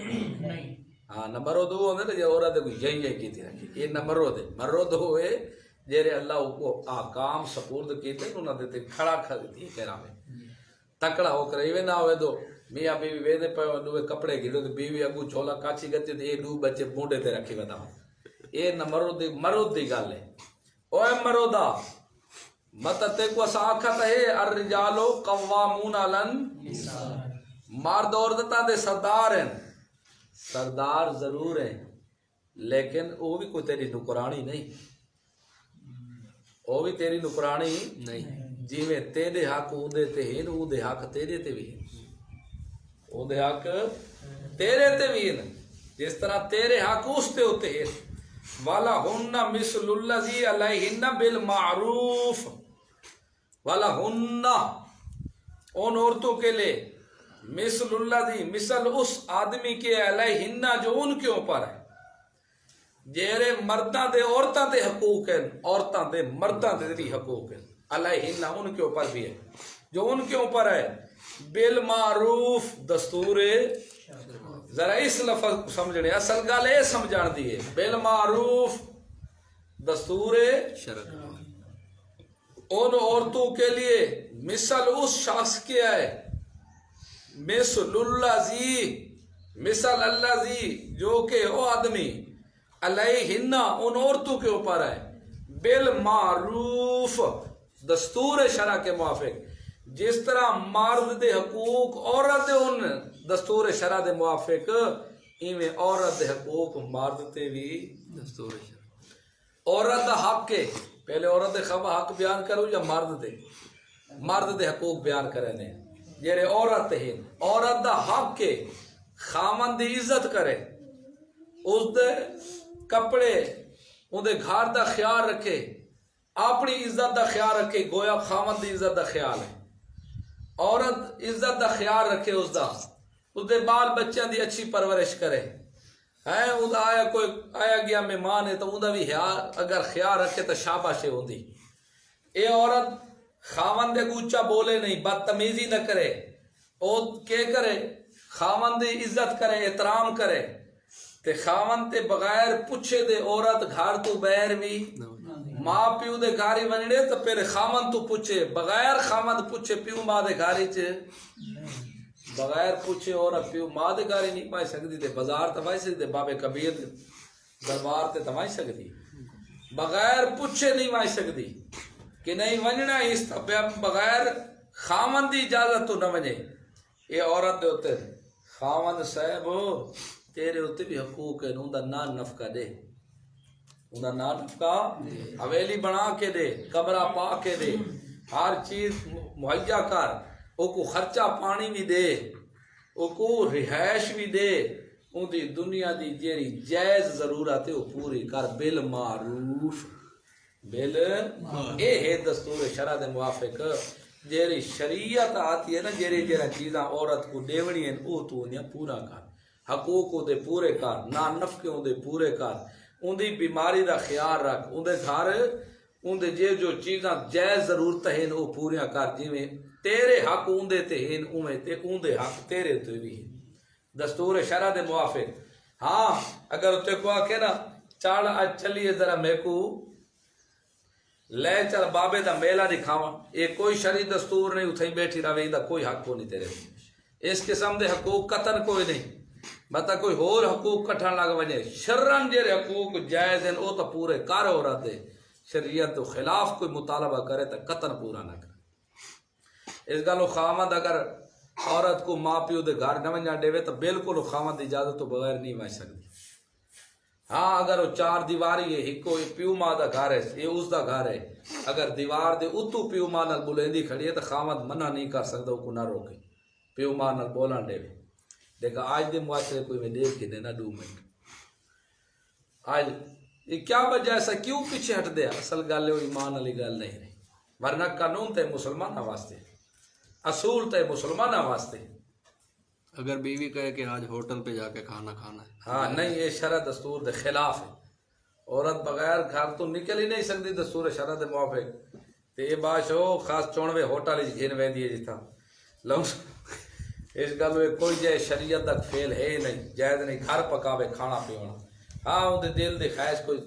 ہاں نہ مرود ہوئے نا جو عورت کو یہی کی تھی رکھی یہ نہ مرود ہوئے جیرے اللہ کو آکام سپورد کیتے انہوں نے دیتے کھڑا کھڑی کہہ رہا میں تکڑا ہو کر ایوے نہ ہوئے دو میاں بیوی ویدے پہ دوے کپڑے گھلو تو بیوی اگو چھولا کاچی گتی تو یہ دو بچے مونڈے تے رکھی بتا یہ نہ مرود دی گال ہے اوے مرودا مطلب تے کو اسا آکھت ہے الرجالو قوامون علن مرد عورتاں دے سردار ہیں سردار ضرور ہیں لیکن وہ بھی کوئی تیری نکرانی نہیں وہ بھی تیری نکرانی نہیں جویں تیرے حق اودے تے ہیں اودے حق تیرے تے بھی ہیں اودے حق تیرے تے بھی ہیں جس طرح تیرے حق اس تے ہوتے ہیں وَلَهُنَّ مِثْلُ الَّذِي عَلَيْهِنَّ بِالْمَعْرُوفِ وَلَهُنَّ ان عورتوں کے لیے مثل الذی مثل اس آدمی کے علیہن جو ان کے اوپر ہے جیرے مرداں دے عورتاں تے حقوق ہیں عورتاں دے مرداں تے بھی حقوق ہیں علیہن ان کے اوپر بھی ہے جو ان کے اوپر ہے بالمعروف دستور ذرا اس لفظ کو سمجھنے اصل گل یہ سمجھان دی ہے بالمعروف دستور شرع ان عورتوں کے لیے مثل اس شخص کے ہے مثل الذی جو کہ وہ آدمی علیہن ان عورتوں کے اوپر ہے بالمعروف دستور شرع کے موافق جس طرح مرد دے حقوق عورت دے ان دستور شرع دے موافق ایویں عورت دے حقوق مرد تے بھی دستور شرع عورت دا حق کے پہلے عورت دے حق بیان کرو یا مرد دے حقوق بیان کرے نے جیرے عورت ہیں عورت دا حق کے خامن دی عزت کرے اس دے کپڑے ان دے گھر دا خیال رکھے اپنی عزت دا خیال رکھے گویا خامن دی عزت دا خیال ہے عورت عزت دا خیال رکھے اس دے بال بچوں دی اچھی پرورش کرے ہے اس دا آیا گیا مہمان ہے تو ان دا بھی اگر خیال رکھے تو شاباش ہوندی اے عورت خاون دے گوچا بولے نہیں بدتمیزی نہ کرے او کیا کرے خاون دے عزت کرے احترام کرے تے خاون تے بغیر پوچھے دے عورت گھر تو بیر بھی ماں پیو دے گھاری ونڑے تو پھر خاون تو پوچھے بغیر خاون پوچھے پیو ماں دے گھاری چ بغیر پوچھے عورت پیو ماں دے گھاری نہیں پائی سکتی تے بازار تو پائی سکتی بابے کبیر دربار تے تمائی سکتی بغیر پوچھے نہیں پائی سکتی کہ نہیں ونجنا اس بغیر خامن دی اجازت تو نہ ونجے یہ عورت دے ہوتے خامن صاحب تیرے ہوتے بھی حقوق ہے ان دا نان نفقہ دے ان دا نان نفقہ حویلی بنا کے دے کمرہ پا کے دے ہر چیز مہیا کر او کو خرچہ پانی بھی دے او کو رہائش بھی دے ان دی دنیا دی جیری جائز ضرورت ہے وہ پوری کر بالمعروف اے ہے دستور شرع دے موافق جیری شریعت آتی ہے نا جیری چیزاں عورت کو دیونی ہیں او تو انہیں پورا کر حقوق دے پورے کر نان نفقے دے پورے کر ان دی بیماری دا خیال رکھ ان دے گھر ان دے جو چیزاں جائز ضرورت ہیں وہ پوریاں کر جویں تیرے حق ان دے تے ہیں اویں تے ان دے حق تیرے تے بھی ہیں دستور شرع دے موافق ہاں اگر تے کو آکے نا چال آج چلیے ذرا میں کو لے چل بابے دا میلہ دکھاواں یہ کوئی شرعی دستور نہیں اتھائی بیٹھی رہے دا کوئی حق کو نہیں تیرے اس قسم دے حقوق قطن کوئی نہیں بتا کوئی اور حقوق کٹھن لگ وجے شرعن جے حقوق جائز ہیں او تو پورے کر ہو رہا تھے شریعت تو خلاف کوئی مطالبہ کرے تو قطن پورا نہ کرے اس گلو خامد اگر عورت کو ماں پیو دے گھر نہ ونجا دے تو بالکل خامد اجازت تو بغیر نہیں وج سکتی ہاں اگر وہ چار دیواری ہے ایک پیو ماں دا گھر ہے یہ اس دا گھر ہے اگر دیوار دے اتو پیو ماں نال بلندی کھڑی ہے تو خامد منع نہیں کر سکتا وہ کو نہ روکے پیو ماں نال بولن دے لیکن آج دے معاشرے کوئی میں دیکھ کے دینا 2 منٹ آج یہ کیا وجہ ایسا کیوں پیچھے ہٹ دیا اصل گل ہے ایمان والی گل نہیں رہی ورنہ قانون تے مسلمانوں واسطے اصول تے مسلمانوں واسطے اگر بیوی کہے کہ آج ہوٹل پہ جا کے کھانا کھانا ہے ہاں نہیں یہ شرع دستور دے خلاف ہے عورت بغیر گھر تو نکل ہی نہیں سکتی دستور شرع دے موافق تے یہ باش ہو خاص چونوے ہوٹل گھن ویندی ہے جتا لو اس گل میں کوئی جائے شریعت تک فیل ہے ہی نہیں جائز نہیں گھر پکاوے کھانا پیونا ہاں ان دے دل دے خواہش کوئی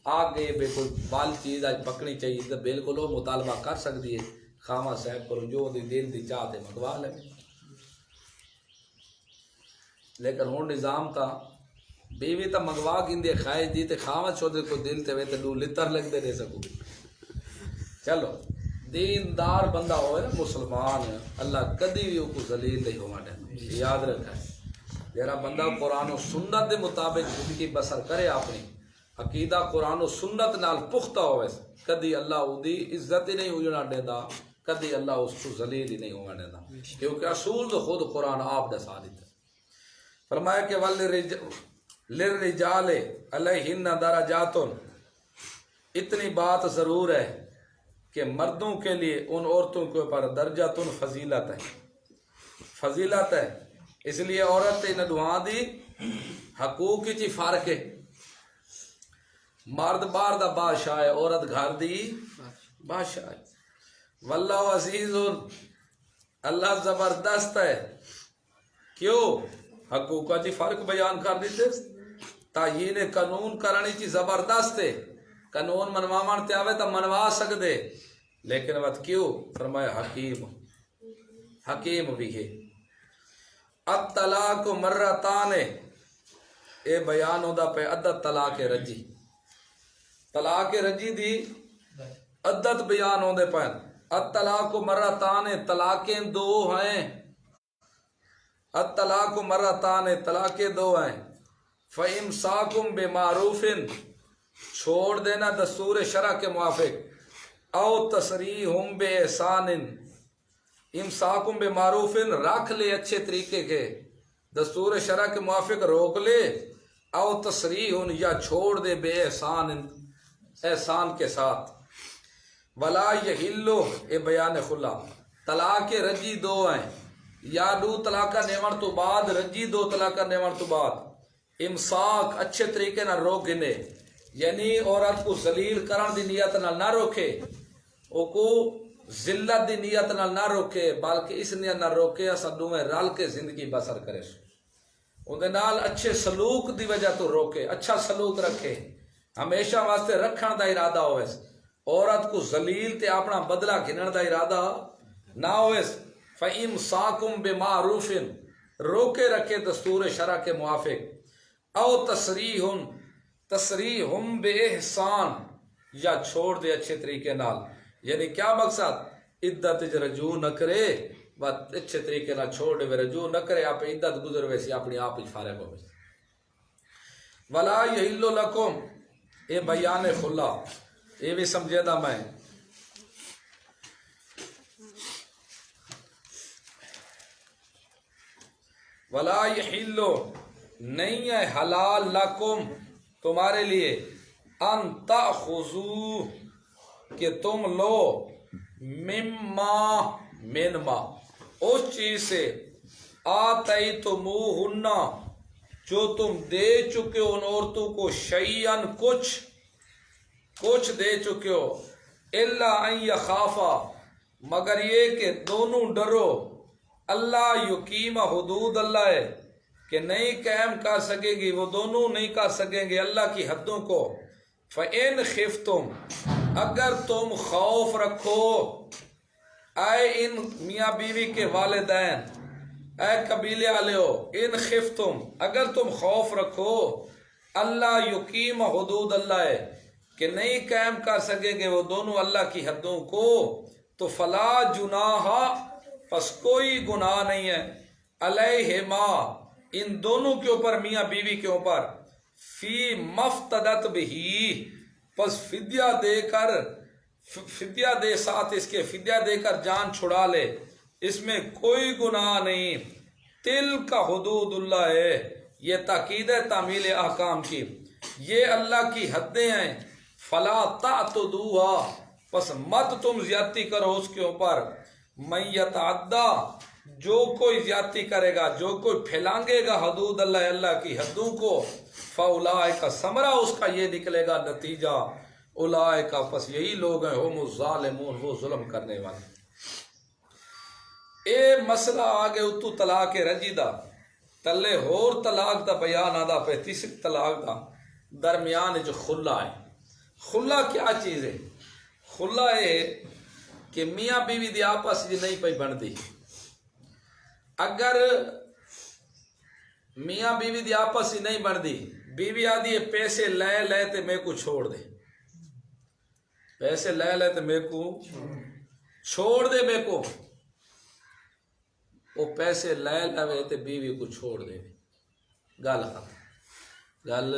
آ گئے بے کوئی بال چیز آج پکنی چاہیے تو بالکل وہ مطالبہ کر سکتی ہے خامہ صاحب کرو جو دے دل دی چاہتے منگوا لے لیکن ہوں نظام تھا بیوی تا منگوا گندے خواہش دی تے خامہ چھوڑے کو دل تے وے تے 2 لتر لگ دے رہ سکو چلو دیندار بندہ ہوئے نا مسلمان اللہ کدی بھی کو ذلیل نہیں ہوا دے یاد رکھا ہے جرا بندہ قرآن و سنت دے مطابق زندگی بسر کرے اپنی عقیدہ قرآن و سنت نال پختہ ہوئے کدی اللہ دی عزت ہی نہیں ہوجنا دیندا کدی اللہ اس کو ذلیل ہی نہیں ہونے دینا، کیونکہ اصول تو خود قرآن آپ دسا دیتا ہے۔ فرمایا کہ للرجال علیہن درجات، اتنی بات ضرور ہے کہ مردوں کے لیے ان عورتوں کے اوپر درجات فضیلت ہے، فضیلت ہے، اس لیے عورت ندوان دی حقوق کی فرق ہے، مرد باہر دا بادشاہ ہے، عورت گھر دی بادشاہ ہے۔ واللہ عزیز، اللہ زبردست ہے، کیوں؟ حقوقہ جی فرق بیان کر دیتے، تعیین قانون کرانی چی زبردست ہے، قانون منوامان تے آوے تا منوا سکدے، لیکن وقت کیوں؟ فرمایا حکیم، حکیم بھی ہے۔ الطلاق مرتان، اے بیان ہوتا پہ عدد طلاق رجی، طلاق رجی دی عدد بیان ہوندے پہ الطلاق مرتان، طلاقیں دو ہیں، الطلاق مرتان، طلاقیں دو ہیں، فَإِمْسَاكُمْ بِمَعْرُوفٍ، چھوڑ دینا دستور شرع کے موافق، او تسریحم بِإِحْسَانٍ، امساکم بِمَعْرُوفٍ، رکھ لے اچھے طریقے کے، دستور شرع کے موافق روک لے، او تسریح، یا چھوڑ دے بے احسان، احسان کے ساتھ۔ ولا یحلو، اے بیان خلا، طلاق رجی دو ہیں، یا دو طلاق نیمن تو بعد، رجی دو طلاق نیمن تو بعد، امساک اچھے طریقے نہ روکنے، یعنی عورت کو ذلیل کرن دی نیت نہ روکے، او کو ذلت دی نیت نہ روکے، بلکہ اس نیت نہ روکے اسا دوویں رل کے زندگی بسر کرے، اندے نال اچھے سلوک دی وجہ تو روکے، اچھا سلوک رکھے، ہمیشہ واسطے رکھن دا ارادہ ہوئے، عورت کو ذلیل تے اپنا بدلہ گھنن دا ارادہ نہ ہوئے۔ فَإِمْسَاكُمْ بِمَعْرُوفٍ، روکے رکھے دستور شرع کے موافق، او تسریحم بِإِحْسَان، یا چھوڑ دے اچھے طریقے نال، یعنی کیا مقصد؟ عدت رجوع نہ کرے، بات اچھے طریقے نہ چھوڑ دے رجوع نہ کرے، آپ عدت گزر ویسی اپنی آپ ہی فارغ ہو ویسی۔ وَلَا يَحِلُّ لَكُمْ، اے بیان خلا، یہ بھی سمجھے دا میں، وَلَا يَحِلُّ، نہیں ہے حلال لَكُمْ، تمہارے لیے، ان تأخذوا، کہ تم لو، مما، اس چیز سے، آتیتموہن، جو تم دے چکے ہو ان عورتوں کو، شیئن، کچھ دے چکے ہو، الا ان یخافا، مگر یہ کہ دونوں ڈرو، اللہ یقیم حدود اللہ ہے، کہ نہیں قائم کر سکے گی، وہ دونوں نہیں کر سکیں گے اللہ کی حدوں کو۔ فَإِنْ خِفْتُمْ، اگر تم خوف رکھو، اے ان میاں بیوی کے والدین، اے قبیلے والے ہو، ان خفتم، اگر تم خوف رکھو، اللہ یقیم حدود اللہ ہے، کہ نہیں قائم کر سکیں گے وہ دونوں اللہ کی حدوں کو، تو فلا جناح، پس کوئی گناہ نہیں ہے، علیہما، ان دونوں کے اوپر، میاں بیوی کے اوپر، فی مفتدت بہی، پس فدیہ دے کر، فدیہ دے ساتھ اس کے، فدیہ دے کر جان چھڑا لے، اس میں کوئی گناہ نہیں۔ تل کا حدود اللہ ہے، یہ تاکید ہے تعمیل احکام کی، یہ اللہ کی حدیں ہیں، فلا تعتدوها، پس مت تم زیادتی کرو اس کے اوپر، من یتعدی، جو کوئی زیادتی کرے گا، جو کوئی پھیلانگے گا حدود اللہ، اللہ کی حدوں کو، فاولئک، ثمرہ اس کا یہ نکلے گا نتیجہ، اولئک، پس یہی لوگ ہیں، ہم الظالمون، وہ ظلم کرنے والے۔ اے مسئلہ آگے اتو طلاق رجی دا، تلے ہور طلاق دا بیان آدھا پہ تیسری طلاق دا، درمیان جو خلا ہے۔ خلا کیا چیز ہے؟ خلا ہے کہ میاں بیوی دی آپس جی نہیں پئی بندی، اگر میاں بیوی دی آپس ہی نہیں بندی، بیوی آدھی پیسے لے لے تے میں کو چھوڑ دے، پیسے لے لے تے میں کو چھوڑ دے، میں کو وہ پیسے لے لے تے بیوی کو چھوڑ دے، گل ختم، گل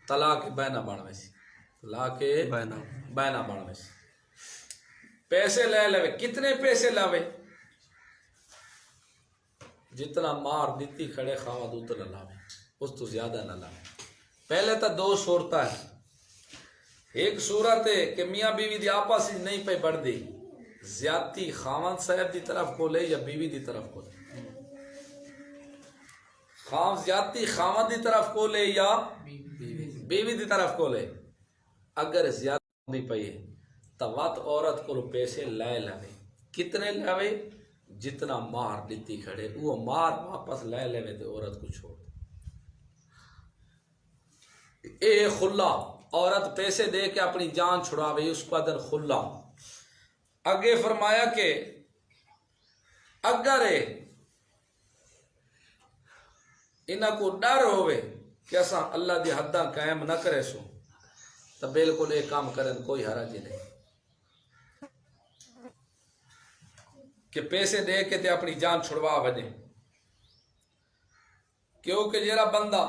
طلاق بینہ بن ویسی، طلاق بینہ بن ویسی۔ پیسے لے لے کتنے پیسے لاوے جتنا مار دیتی کھڑے خاوند اتنا لاوے اس تو زیادہ نہ لاوے پہلے تو دو صورتیں ہیں ایک صورت ہے کہ میاں بیوی دی آپس نہیں پہ بڑھ دی زیادتی خاوند صاحب دی طرف کو لے یا بیوی دی طرف کو لے زیادتی خاوند دی طرف کو لے یا بیوی دی طرف کو لے اگر زیادتی نہیں پئی تو وات عورت کو پیسے لے لے کتنے لے جتنا مار دیتی کھڑے وہ مار واپس لے لے تو عورت کو چھوڑ اے خلا عورت پیسے دے کے اپنی جان چھڑاوے اس کا دن خلا اگے فرمایا کہ اگر انہاں کو ڈر ہوئے کہ اساں اللہ دی حداں قائم نہ کرے سو تو بالکل ایک کام کرن کوئی حرج نہیں کہ پیسے دے کے تے اپنی جان چھڑوا وجے کیونکہ جیرا بندہ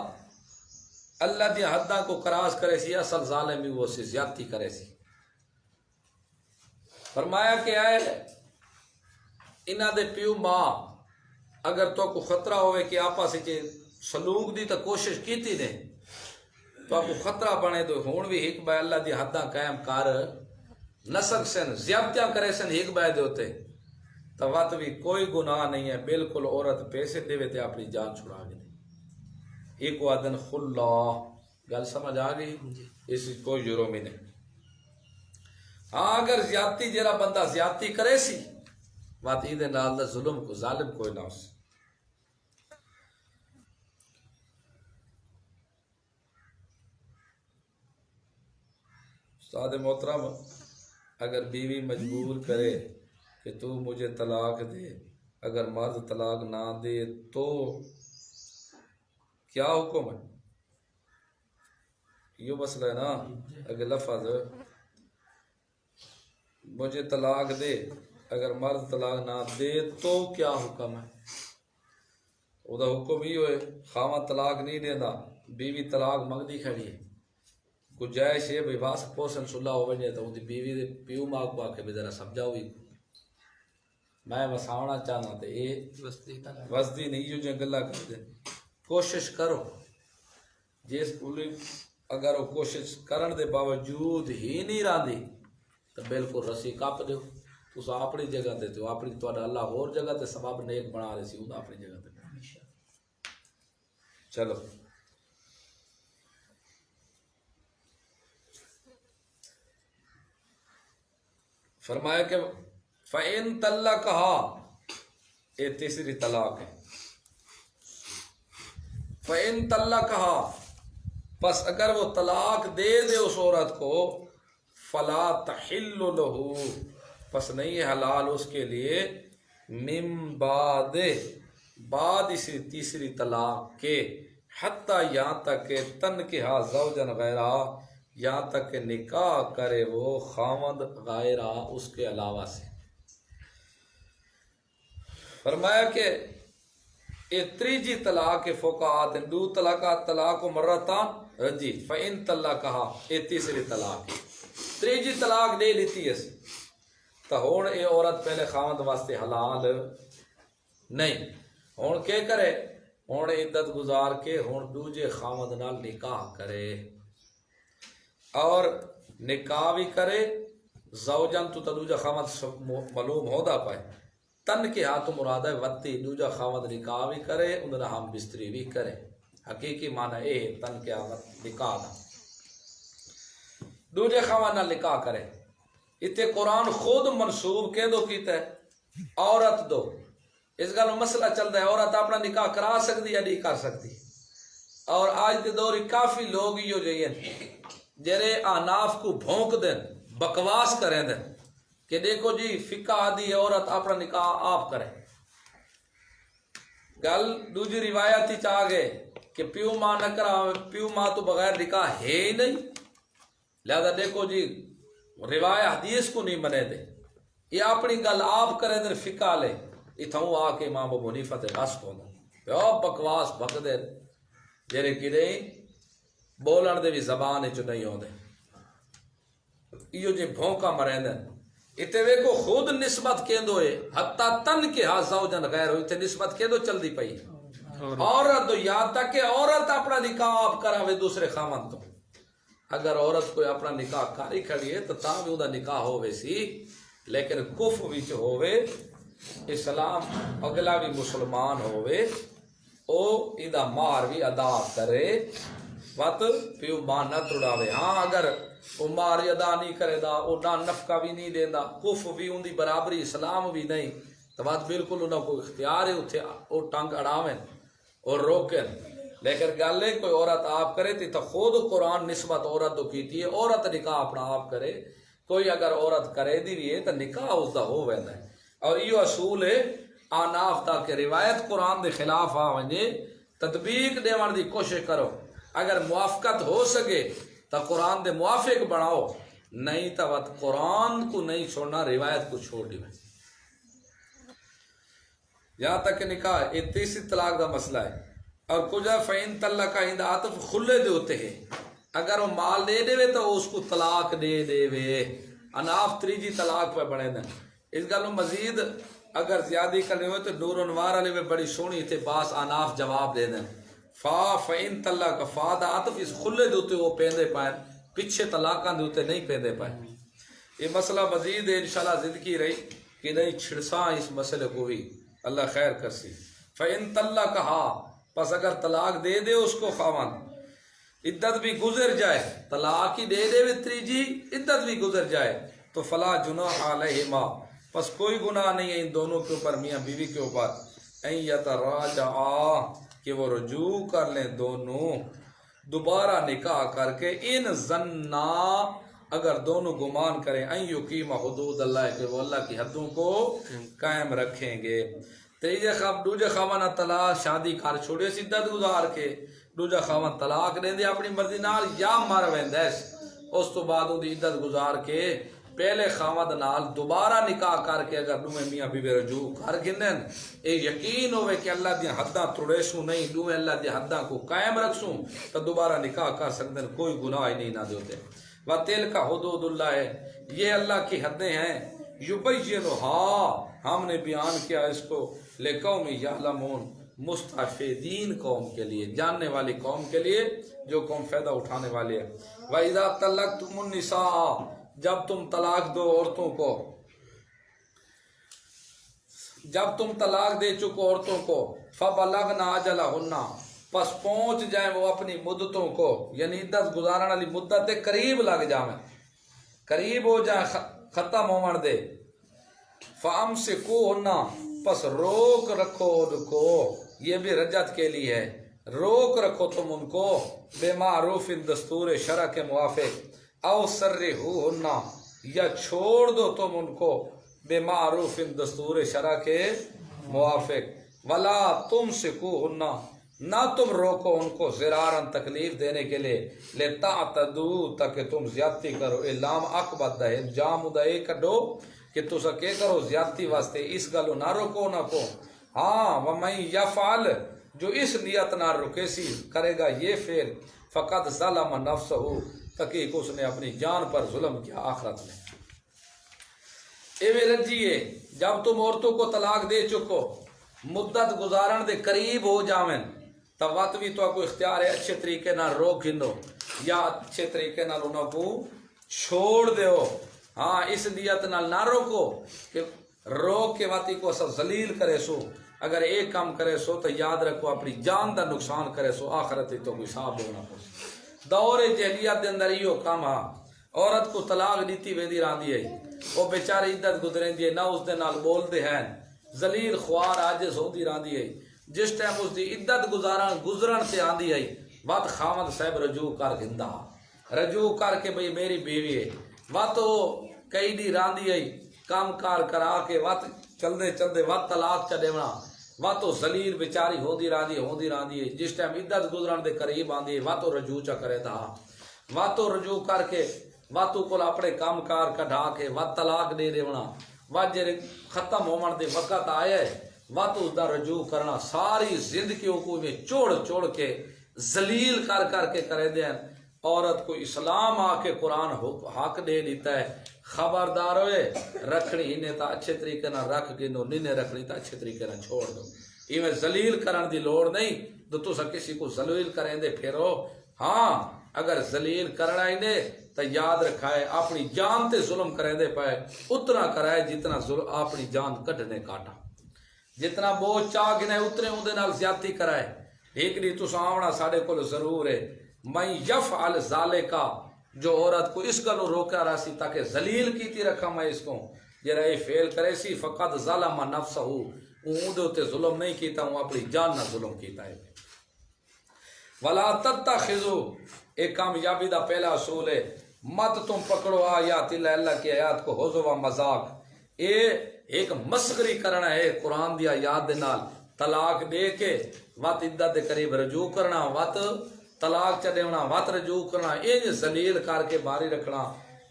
اللہ دی حداں کو کراس کرے سی اصل ظالمی وہ سی زیادتی کرے سی فرمایا کہ آئے انہاں دے پیو ماں اگر تو کو خطرہ ہوئے کہ آپا سے سلوک دی تو کوشش کیتی نے تو آپ کو خطرہ بنے تو ہون بھی ایک بائے اللہ دی حداں قائم کر نہ سکسن زیادتیاں کرے سن ایک بائے دے ہوتے تو وقت بھی کوئی گناہ نہیں ہے بالکل عورت پیسے دے وے تے اپنی جان چھڑا گئے ایک وعدن خلا گل سمجھ آ گئی اس کوئی جرم ہی نہیں ہاں اگر زیادتی جرا بندہ زیادتی کرے سی بات عید نال دا ظلم کو ظالم کوئی نہ ہو استاد محترم اگر بیوی مجبور کرے کہ تو مجھے طلاق دے اگر مرد طلاق نہ دے تو کیا حکم ہے یہ مسئلہ ہے نا اگر لفظ مجھے طلاق دے اگر مرد طلاق نہ دے تو کیا حکم ہے وہ دا حکم ہی ہوئے خاوند طلاق نہیں دینا بیوی طلاق منگدی کھڑی ہے گنجائش ہے بھائی واسق پوسن صلح ہو وجے تو بیوی دے پیو ماں کو آکے بھی ذرا سمجھاؤ ہی میں وساونا چاہنا تے اے وسدی نہیں جو جنگلہ کر دے کوشش کرو جس پولی اگر وہ کوشش کرن دے باوجود ہی نہیں راندی تو بالکل رسی کپ دیو تو اپنی جگہ تے تو اپنی تو اللہ اور جگہ تے سبب نیک بنا رہے سی وہ اپنی جگہ تے چلو فرمایا کہ فَإِن طَلَّقَهَا یہ تیسری طلاق ہے فَإِن طَلَّقَهَا پس اگر وہ طلاق دے دے اس عورت کو فَلَا تَحِلُّ لَهُ پس نہیں ہے حلال اس کے لیے من بعد اسی تیسری طلاق کے حتیٰ یہاں تک کہ تنکحا زوجن غیرہ یہاں تک کہ نکاح کرے وہ خامد غیرہ اس کے علاوہ سے فرمایا کہ یہ تریجی طلاق فقہات دو طلاقات طلاق و مرتان رجی فإن طلقها یہ تیسری طلاق تریجی طلاق دے لیتی ہے تو ہون یہ عورت پہلے خامد واسطے حلال نہیں ہون کیا کرے ہون عدت گزار کے ہون دوجے خامد نال نکاح کرے اور نکاح بھی کرے زوجن تو دوجا خامد معلوم ہودا پائے تن کے ہاتھ مراد ہے وتی دوجا خامد نکاح بھی کرے انہاں ہم بستری بھی کرے حقیقی معنی اے تن کے ہاتھ نکاح دا دوجے خامد نال نکاح کرے اتے قرآن خود منصوب کے دو کیتا ہے عورت دو اس گل مسئلہ چلتا ہے عورت اپنا نکاح کرا سکتی یا نہیں کر سکتی اور آج کے دور کافی لوگ یہ جائیں جرے آناف کو بھونک دیں بکواس کریں دیں کہ دیکھو جی فقہ آدھی عورت اپنا نکاح آپ کرے گل دوجی روایتی چاہ گئے کہ پیو ماں نہ کرا پیو ماں تو بغیر نکاح ہے ہی نہیں لہذا دیکھو جی روایت حدیث کو نہیں منے دے یہ اپنی گل آپ کریں دیں فقہ لے اتھاؤں آ کے امام ابو حنیفہ تے بس کو دا بکواس بک دے جرے کدے بولن دے بھی زبان چ نہیں ہوندے ایو جے بھونکا مرین اتنے ویکو خود نسبت کیندو ہے حتی تن کے ہاں زوجن غیر ہو اتنے نسبت کیندو چل دی پئی عورت تو یاد تک کہ عورت اپنا نکاح آپ کراوے دوسرے خامن تو اگر عورت کوئی اپنا نکاح کاری کھڑی ہے تو تاں بھی وہ نکاح ہوئے سی لیکن کف وچ ہوئے اسلام اگلا بھی مسلمان ہوئے او ایدہ مار بھی ادا کرے وقت پیو ماں نہ تڑاوے ہاں اگر وہ مار ادا نہیں کرے دا وہ نہ نفقہ بھی نہیں دیندا کف بھی ان دی برابری اسلام بھی نہیں تو بات بالکل انہوں کو اختیار ہے اتھے وہ ٹنگ اڑاویں اور روکیں لیکن گل ہے کوئی عورت آپ کرے تھی تو خود قرآن نسبت عورت تو کیتی ہے عورت نکاح اپنا آپ کرے کوئی اگر عورت کرے دی بھی ہے تو نکاح اس دا ہو ویندہ ہے اور یہ اصول ہے آناف تاکہ روایت قرآن دے خلاف آ ونجے تطبیق دیوان دی کوشش کرو اگر موافقت ہو سکے تو قرآن دے موافق بناؤ نہیں تو قرآن کو نہیں چھوڑنا روایت کو چھوڑ دی یہاں تک کہ نکاح یہ تیسری طلاق دا مسئلہ ہے اور کچھ فین طلق کا ہند عاطف خلے دے ہوتے ہیں اگر وہ مال دے دے تو اس کو طلاق دے دے وے اناف تریجی طلاق پہ بڑھے دیں اس گلوں مزید اگر زیادی کرنے ہوئے تو نور انوار علی میں بڑی سونی تھے باس اناف جواب دے دیں فین طلق فا دا عاطف اس خلے دے ہوتے وہ پیندے پائیں پیچھے طلاقاں دے ہوتے نہیں پیندے پائیں یہ مسئلہ مزید ہے انشاءاللہ زندگی رہی کہ نہیں چھڑساں اس مسئلے کو بھی اللہ خیر کرسی فین طلق ہا پس اگر طلاق دے دے اس کو خاوند عدت بھی گزر جائے طلاق ہی دے دے تریجی عدت بھی گزر جائے تو فلا جناح علیہما پس کوئی گناہ نہیں ہے ان دونوں کے اوپر میاں بیوی کے اوپر این یتراجعا کہ وہ رجوع کر لیں دونوں دوبارہ نکاح کر کے ان زنا اگر دونوں گمان کریں این یقیم حدود اللہ کہ وہ اللہ کی حدوں کو قائم رکھیں گے تیجے دوجے خواہاں طلاق شادی کر چھوڑے عدت گزار کے دوجا خواہاں طلاق دیں دے اپنی مرضی نال یا مر ویندیس اس تو بعد وہ عدت گزار کے پہلے خامد نال دوبارہ نکاح کر کے اگر دومیں میاں بیوی رجوع کر گنن اے یقین ہوئے کہ اللہ دی حداں توڑیسوں نہیں دومیں اللہ دی حداں کو قائم رکھسوں تو دوبارہ نکاح کر سکتے کوئی گناہ ہی نہیں نہ دیتے وَتِلْكَ حُدُودُ اللَّهِ یہ اللہ کی حدیں ہیں يُبَيِّنُهَا ہم نے بیان کیا اس کو لِقَوْمِ يَعْلَمُونَ مستفیدین قوم کے لیے جاننے والی قوم کے لیے جو قوم فائدہ اٹھانے والی ہے وَإِذَا طَلَّقْتُمُ النِّسَاءَ جب تم طلاق دو عورتوں کو جب تم طلاق دے چکو عورتوں کو فَبَلَغْنَ أَجَلَهُنَّ پس پہنچ جائیں وہ اپنی مدتوں کو یعنی عدت گزارن والی مدت قریب لگ جائیں قریب ہو جائیں ختم ہون دے فَأَمْسِكُوهُنَّ پس روک رکھو ان کو یہ بھی رجت کے لیے ہے روک رکھو تم ان کو بے معروف دستور شرع کے موافق او سرحوهن یا چھوڑ دو تم ان کو بے معروف دستور شرع کے موافق ولا تمسکوهن نہ تم روکو ان کو ضرارن تکلیف دینے کے لیے لتعتدوا تاکہ تم زیادتی کرو لام اکبت دے جام دے کڈو کہ تو سکے کرو زیادتی واسطے اس گلو نہ روکو نہ کو ہاں ومن یفعل جو اس نیت نہ رکے سی کرے گا یہ فعل فقط ظلم نفسہ تحقیق اس نے اپنی جان پر ظلم کیا آخرت میں اے رجیے جب تم عورتوں کو طلاق دے چکو مدت گزارن دے قریب ہو جاویں تب وقت بھی تو کوئی اختیار ہے اچھے طریقے نہ روک ہندو یا اچھے طریقے نہ انہوں کو چھوڑ دیو ہاں اس نیت نہ روکو کہ روک کے واتی کو سب ذلیل کرے سو اگر ایک کام کرے سو تو یاد رکھو اپنی جان دا نقصان کرے سو آخرت تو کوئی صاحب ہونا ہو دور جہلیت دے اندر یہ کام ہاں عورت کو طلاق دیتی ویندی راندی ہے وہ بیچاری عدت گزریں دی نہ اس دے نال بول دے ہیں ذلیل خوار عاجز ہوندی راندی ہے جس ٹائم اس دی عدت گزرن سے آندی ہے وقت خامد صاحب رجوع کر گندا رجوع کر کے بھئی میری بیوی ہے وقت وہ کئی دی راندی ہے کام کار کرا کے وقت چلدے چلدے وقت طلاق چا دیونا وقت وہ ذلیل بیچاری ہوندی راندی ہے جس ٹائم عدت گزرن دے قریب آندی ہے وقت وہ رجوع چا کرے دا وقت وہ رجوع کر کے وقت کو اپنے کام کار کڈھا کے وقت طلاق دے دیونا وقت جے ختم ہومن دے وقت آیا ہے وقت اس دا رجوع کرنا ساری زندگیوں کو میں چوڑ چوڑ کے ذلیل کر کے کرے دیں عورت کو اسلام آ کے قرآن حق دے دیتا ہے خبردار ہوئے رکھنی انہیں تا اچھے طریقے نہ رکھ گنو نہیں رکھنی تا اچھے طریقے نہ چھوڑ دو ایویں ذلیل کرن دی لوڑ نہیں تو تسا کسی کو ذلیل کریں دے پھرو ہاں اگر ذلیل کرنا ہی نے تو یاد رکھائے اپنی جان تے ظلم کریں دے پائے اتنا کرائے جتنا اپنی جان کٹنے کاٹا جتنا بوجھ چاہ گنے اتنے اندے نال زیادتی کرائے ایک دی تسا آونا ساڑے کو ضرور ہے میں یفعل ذالکا جو عورت کو اس گلو روکا راسی تاکہ ذلیل کیتی رکھا میں اس کو جرا یہ فیل کرے سی فقط ظلم نفسہ اون دے ظلم نہیں کیتا ہوں اپنی جان نہ ظلم کیتا ہے ولا تتخذوا ایک کامیابی دا پہلا اصول ہے مت تم پکڑو آیات اللہ کی آیات کو حضو و مذاق اے ایک مسخری کرنا ہے قرآن دی آیات دے نال طلاق دے کے وات عدت دے قریب رجوع کرنا وات طلاق چ دیونا وات رجوع کرنا انج ذلیل کر کے باری رکھنا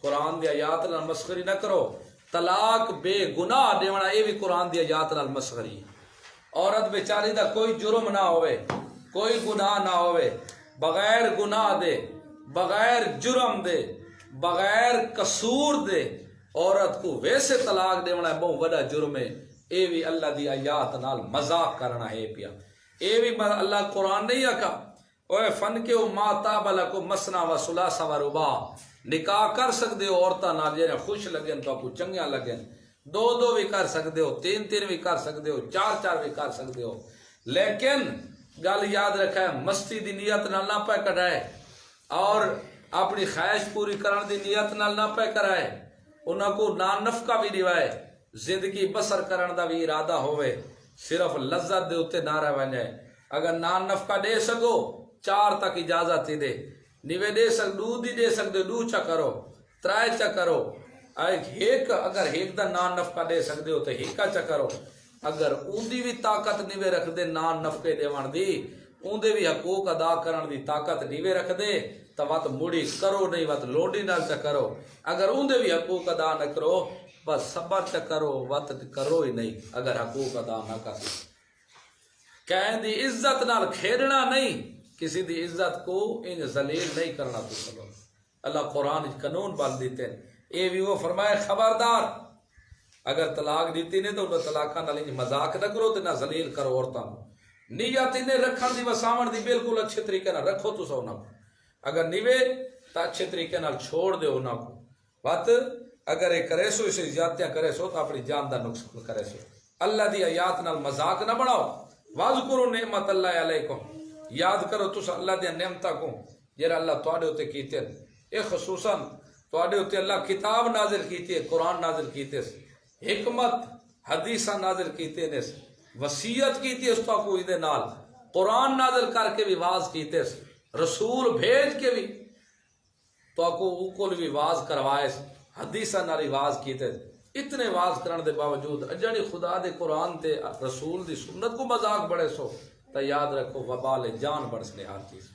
قرآن دی آیات نال مسخری نہ کرو طلاق بے گناہ دیونا یہ بھی قرآن دی آیات نال مسخری عورت بیچاری دا کوئی جرم نہ ہوئے کوئی گناہ نہ ہوئے بغیر گناہ دے بغیر جرم دے بغیر قصور دے عورت کو ویسے طلاق دیونا ہے بہت بڑا جرم ہے اے بھی اللہ دی آیات نال مذاق کرنا ہے پیا اے بھی اللہ قرآن نہیں آکا اوے فن کے ما تاب لکم مسنا و ثلاث و رباع نکاح کر سکتے ہو عورتاں نال جے خوش لگن تو کو چنگیاں لگن دو دو بھی کر سکتے ہو تین تین بھی کر سکتے ہو چار چار بھی کر سکتے ہو لیکن گل یاد رکھا ہے مستی دی نیت نال نہ پہ کٹائے اور اپنی خواہش پوری کرن دی نیت نال نہ پہ کرائے انہاں کو نان نفقہ بھی دیوائے زندگی بسر کرن دا بھی ارادہ ہوئے صرف لذت دے اتے نہ رہ ونجے اگر نان نفقہ دے سکو چار تک اجازت ہی دے نیوے دے سک دو دی دے سک دے دو چا کرو ترائے چا کرو ایک اگر ایک دا نان نفقہ دے سک دے ہو تو ایکا چا کرو اگر اون دی بھی طاقت نیوے رکھ دے نان نفقے دے وان دی اون دے بھی حقوق ادا کرن دی طاقت نیوے رکھ دے تو وقت موڑی کرو نہیں وقت لوڈی نال چا کرو اگر اون دے بھی حقوق ادا نہ کرو بس صبر چا کرو وقت کرو ہی نہیں اگر حقوق ادا نہ کر کہیں دی عزت نال کھیڑنا نہیں کسی دی عزت کو ان ذلیل نہیں کرنا تو چلو اللہ قرآن قانون بال دیتے ہیں اے بھی وہ فرمائے خبردار اگر طلاق دیتی نہیں تو طلاقہ نال مذاق نہ کرو تو نہ ذلیل کرو عورتاں نیت انہیں رکھن دی وساون دی بالکل اچھے طریقے نہ رکھو تو سو نہ اگر نیوے تو اچھے طریقے نال چھوڑ دے نہ کو بات اگر یہ کرے سو اسے زیادتیاں کرے سو تو اپنی جان دا نقصان کرے سو اللہ دی آیات نال مذاق نہ بناؤ واذکروا نعمت اللہ علیکم یاد کرو تس اللہ دی نعمتاں کو جڑا اللہ تواڈے اوتے کیتے اے خصوصاً تواڈے اوتے اللہ کتاب نازل کیتی ہے قرآن نازل کیتے حکمت حدیثاں نازل کیتے نے وصیت کیتی اس تو کو دے نال قرآن نازل کر کے بھی واز کیتے رسول بھیج کے بھی تو کو بھی واز کروائے حدیثاں نال واز کیتے اتنے واز کرن دے باوجود اجڑی خدا دے قرآن تے رسول دی سنت کو مذاق بڑے سو تو یاد رکھو وبال جان بڑھنے ہر چیز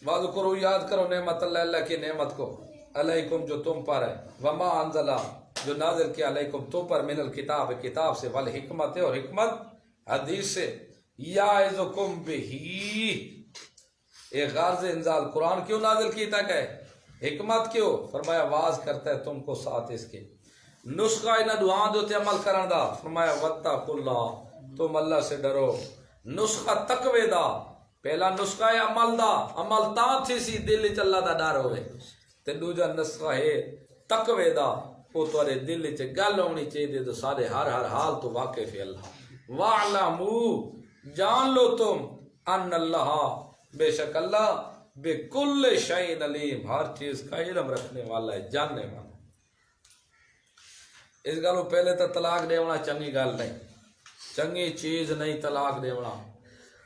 واذکروا یاد کرو نعمت اللہ کی نعمت کو علیکم جو تم پر ہے وما انزلہ جو نازل کیا علیکم تم پر من الکتاب کتاب سے والحکمت اور حکمت حدیث سے یعظکم بہی ایک غرض انزال قرآن کیوں نازل کیتا کہ حکمت کیوں فرمایا واز کرتا ہے تم کو ساتھ اس کے نسخہ انہا دعان دوتے عمل کرن دا فرمایا واتقوا اللہ تم اللہ سے ڈرو نسخہ تقوی دا پہلا نسخہ ہے عمل دا عمل تاں تھی سی دل چ اللہ دا ڈر ہوئے تے دوجا نسخہ ہے تقوی دا وہ تورے دل چ گل ہونی چاہیے تو سارے ہر حال تو واقف ہے اللہ وَاعْلَمُوا جان لو تم ان اللہ بے شک اللہ بے کل شیء علیم ہر چیز کا علم رکھنے والا ہے جاننے والا اس گلو پہلے تو طلاق دیونا چنگی گل نہیں چنگی چیز نہیں طلاق دیونا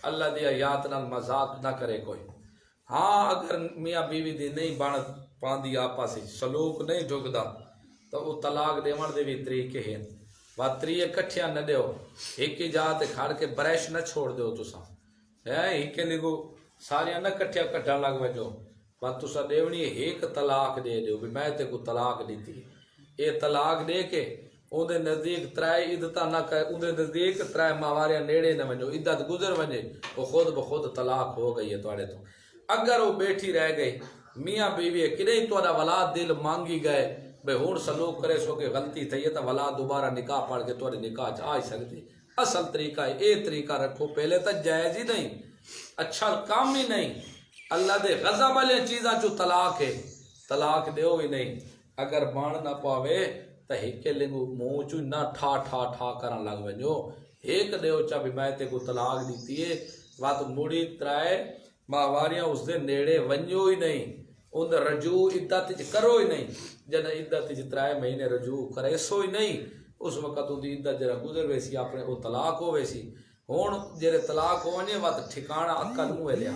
اللہ دی آیات نال مذاق نہ کرے کوئی ہاں اگر میاں بیوی دی نہیں بن پاندی آپس سلوک نہیں ڈھکدا تو وہ طلاق دیون دے بھی طریقے ہیں بات طریقے کٹھیاں نہ دیو ایک ہی جا تے کھڑ کے برش نہ چھوڑ دیو تساں ہے ایک لگو ساریاں نہ کٹھیا کٹھن لگ وجو بات تساں دیونی ایک طلاق دے دیو بھی میں تے کو طلاق دیتی اے طلاق دے کے اندے نزدیک ترائے عدت نہ کرے، اندے نزدیک ترائے ماواریاں نیڑے نہ ونجو، عدت گزر ونجے وہ خود بخود طلاق ہو گئی ہے تواڈے تو۔ اگر وہ بیٹھی رہ گئی میاں بیوی کدیں تواڈا ولاد دل مانگی گئے بے ہن سلوک کرے سو کہ غلطی تھی ہے تو ولاد دوبارہ نکاح پڑھ کے تواڈے نکاح چ آ سکدے۔ اصل طریقہ ہے اے طریقہ رکھو، پہلے تو جائز ہی نہیں، اچھا کام ہی نہیں، اللہ دے غضب والے چیزاں چو طلاق ہے، طلاق دیو ہی نہیں۔ اگر بان نہ پاوے تو ایک لنگو منہ چو نہ ٹھا ٹھا ٹھا کرن لگ ونجو، ایک دیو چا بھی میں تے کو طلاق دیتی ہے وات مڑی ترائے ماواریاں اس دے نیڑے ونجو ہی نہیں، ان رجوع عدت چ کرو ہی نہیں، جن عدت چ ترائے مہینے رجوع کرے سو ہی نہیں، اس وقت دی عدت جرا گزر ویسی اپنے او طلاق ہو ویسی۔ ہن جڑے طلاق ہو ونجے وات ٹھکانہ عقل منہ لیا،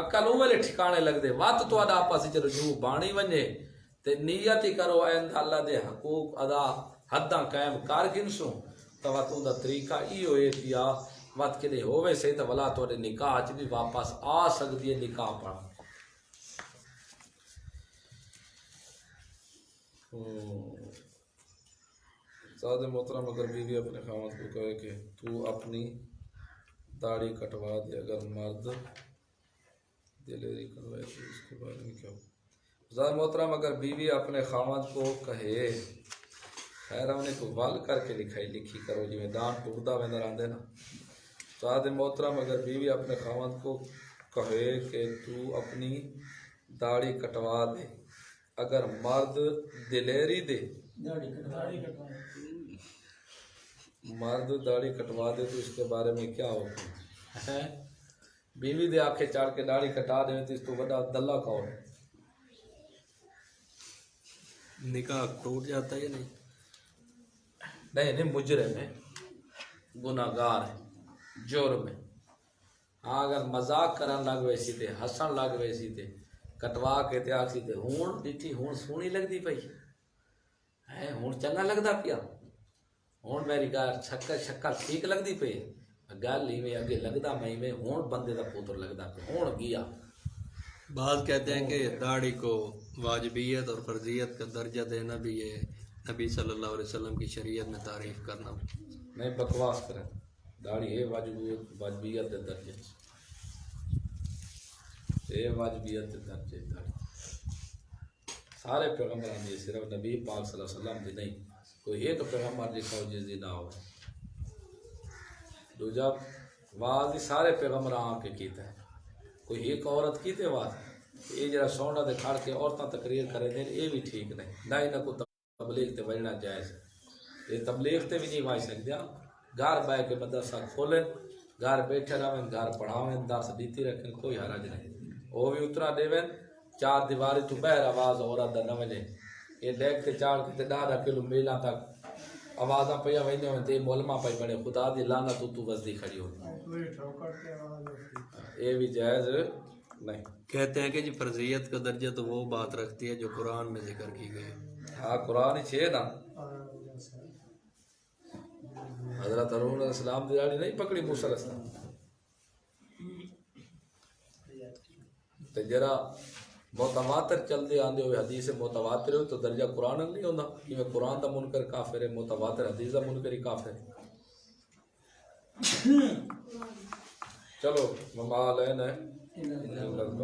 عقل او ویلے ٹھکانے لگ دے وات تواڈا آپس وچ رجوع بانی ونجے تے نیت ہی کرو آئندہ اللہ دے حقوق ادا حداں قائم کر گنسو تو وات دا طریقہ ای ہوئے پیا وات کدے ہووے صحیح تو ولا تواڈے نکاح چ بھی واپس آ سکدی ہے نکاح پڑھ۔ سعد محترم اگر بیوی اپنے خاوند کو کہے کہ تو اپنی داڑھی کٹوا دے، اگر مرد دلیری کروائے تو اس کے بارے میں کیا ہو؟ سعد محترم اگر بیوی اپنے خاوند کو کہے، خیر ہم نے کو وال کر کے لکھی کرو جی میں دان ٹکدا میں نظر آندے نا۔ سعد محترم اگر بیوی اپنے خاوند کو کہے کہ تو اپنی داڑھی کٹوا دے، اگر مرد دلیری دے، مرد داڑھی کٹوا دے تو اس کے بارے میں کیا ہوگا؟ ہے بیوی دے آنکھیں چاڑ کے داڑھی کٹا دے تو اس تو بڑا دلہ کون ہے؟ نکاح ٹوٹ جاتا ہے یا نہیں؟ نہیں مجرم ہے، گناہگار ہے، جرم ہے۔ ہاں اگر مذاق کرن لگ ویسی تے ہسن لگ ویسی تے کٹوا کے تے آکسی تے ہون ڈٹھی ہون سونی لگدی پئی ہے، ہون چنگا لگدا پیا، ہون میری گال شکل ٹھیک لگدی پئی، گل ہی میں اگے لگدا میں ہون بندے دا پوتر لگدا پیا، ہون گیا۔ بعض کہتے ہیں کہ داڑھی کو واجبیت اور فرضیت کا درجہ دینا بھی یہ نبی صلی اللہ علیہ وسلم کی شریعت میں تعریف کرنا۔ نہیں بکواس کریں، داڑھی ہے واجبیت دے درجے، اے واجبیت دے درجے داڑھی سارے پیغمبران دی، صرف نبی پاک صلی اللہ علیہ وسلم دی نہیں، کوئی ایک پیغمبر لکھاؤ جس دی نہ ہو۔ دوجا واضح سارے پیغمبران کے کیتا ہے، کوئی ایک عورت کیتے واضح یہ جرا سونڈا دے کھڑ کے عورتاں تقریر کرے دیں یہ بھی ٹھیک نہیں، نہ ہی نہ کو تبلیغ تے بجنا جائز، یہ تبلیغ تے بھی نہیں واج سکتے، گھر بہ کے مدرسہ کھولیں، گھر بیٹھے رہیں، گھر پڑھاویں، درس دیتی رکھیں، کوئی حرج نہیں، وہ بھی اترا دیویں، چار دیواری تو بہر آواز عورت دا نہ وجے، یہ ڈیک تے چاڑ کے 10 کلو میلاں تک آوازاں پہ ویندے ہوئے تے مولما پہ بنے خدا دی لعنت تو وسدی کھڑی ہو، یہ بھی جائز نہیں۔ کہتے ہیں کہ جی فرضیت کا درجہ تو وہ بات رکھتی ہے جو قرآن میں ذکر کی گئی ہے۔ ہاں قرآن ہی چھے نا، حضرت ہارون علیہ السلام دی داڑھی نہیں پکڑی موسیٰ علیہ السلام تے جرا متواتر چل دے آندے ہوئے حدیث متواتر ہو تو درجہ قرآن نہیں ہوتا، کہ قرآن دا منکر کافر ہے، متواتر حدیث دا منکر ہی کافر ہے۔ چلو ممال ہے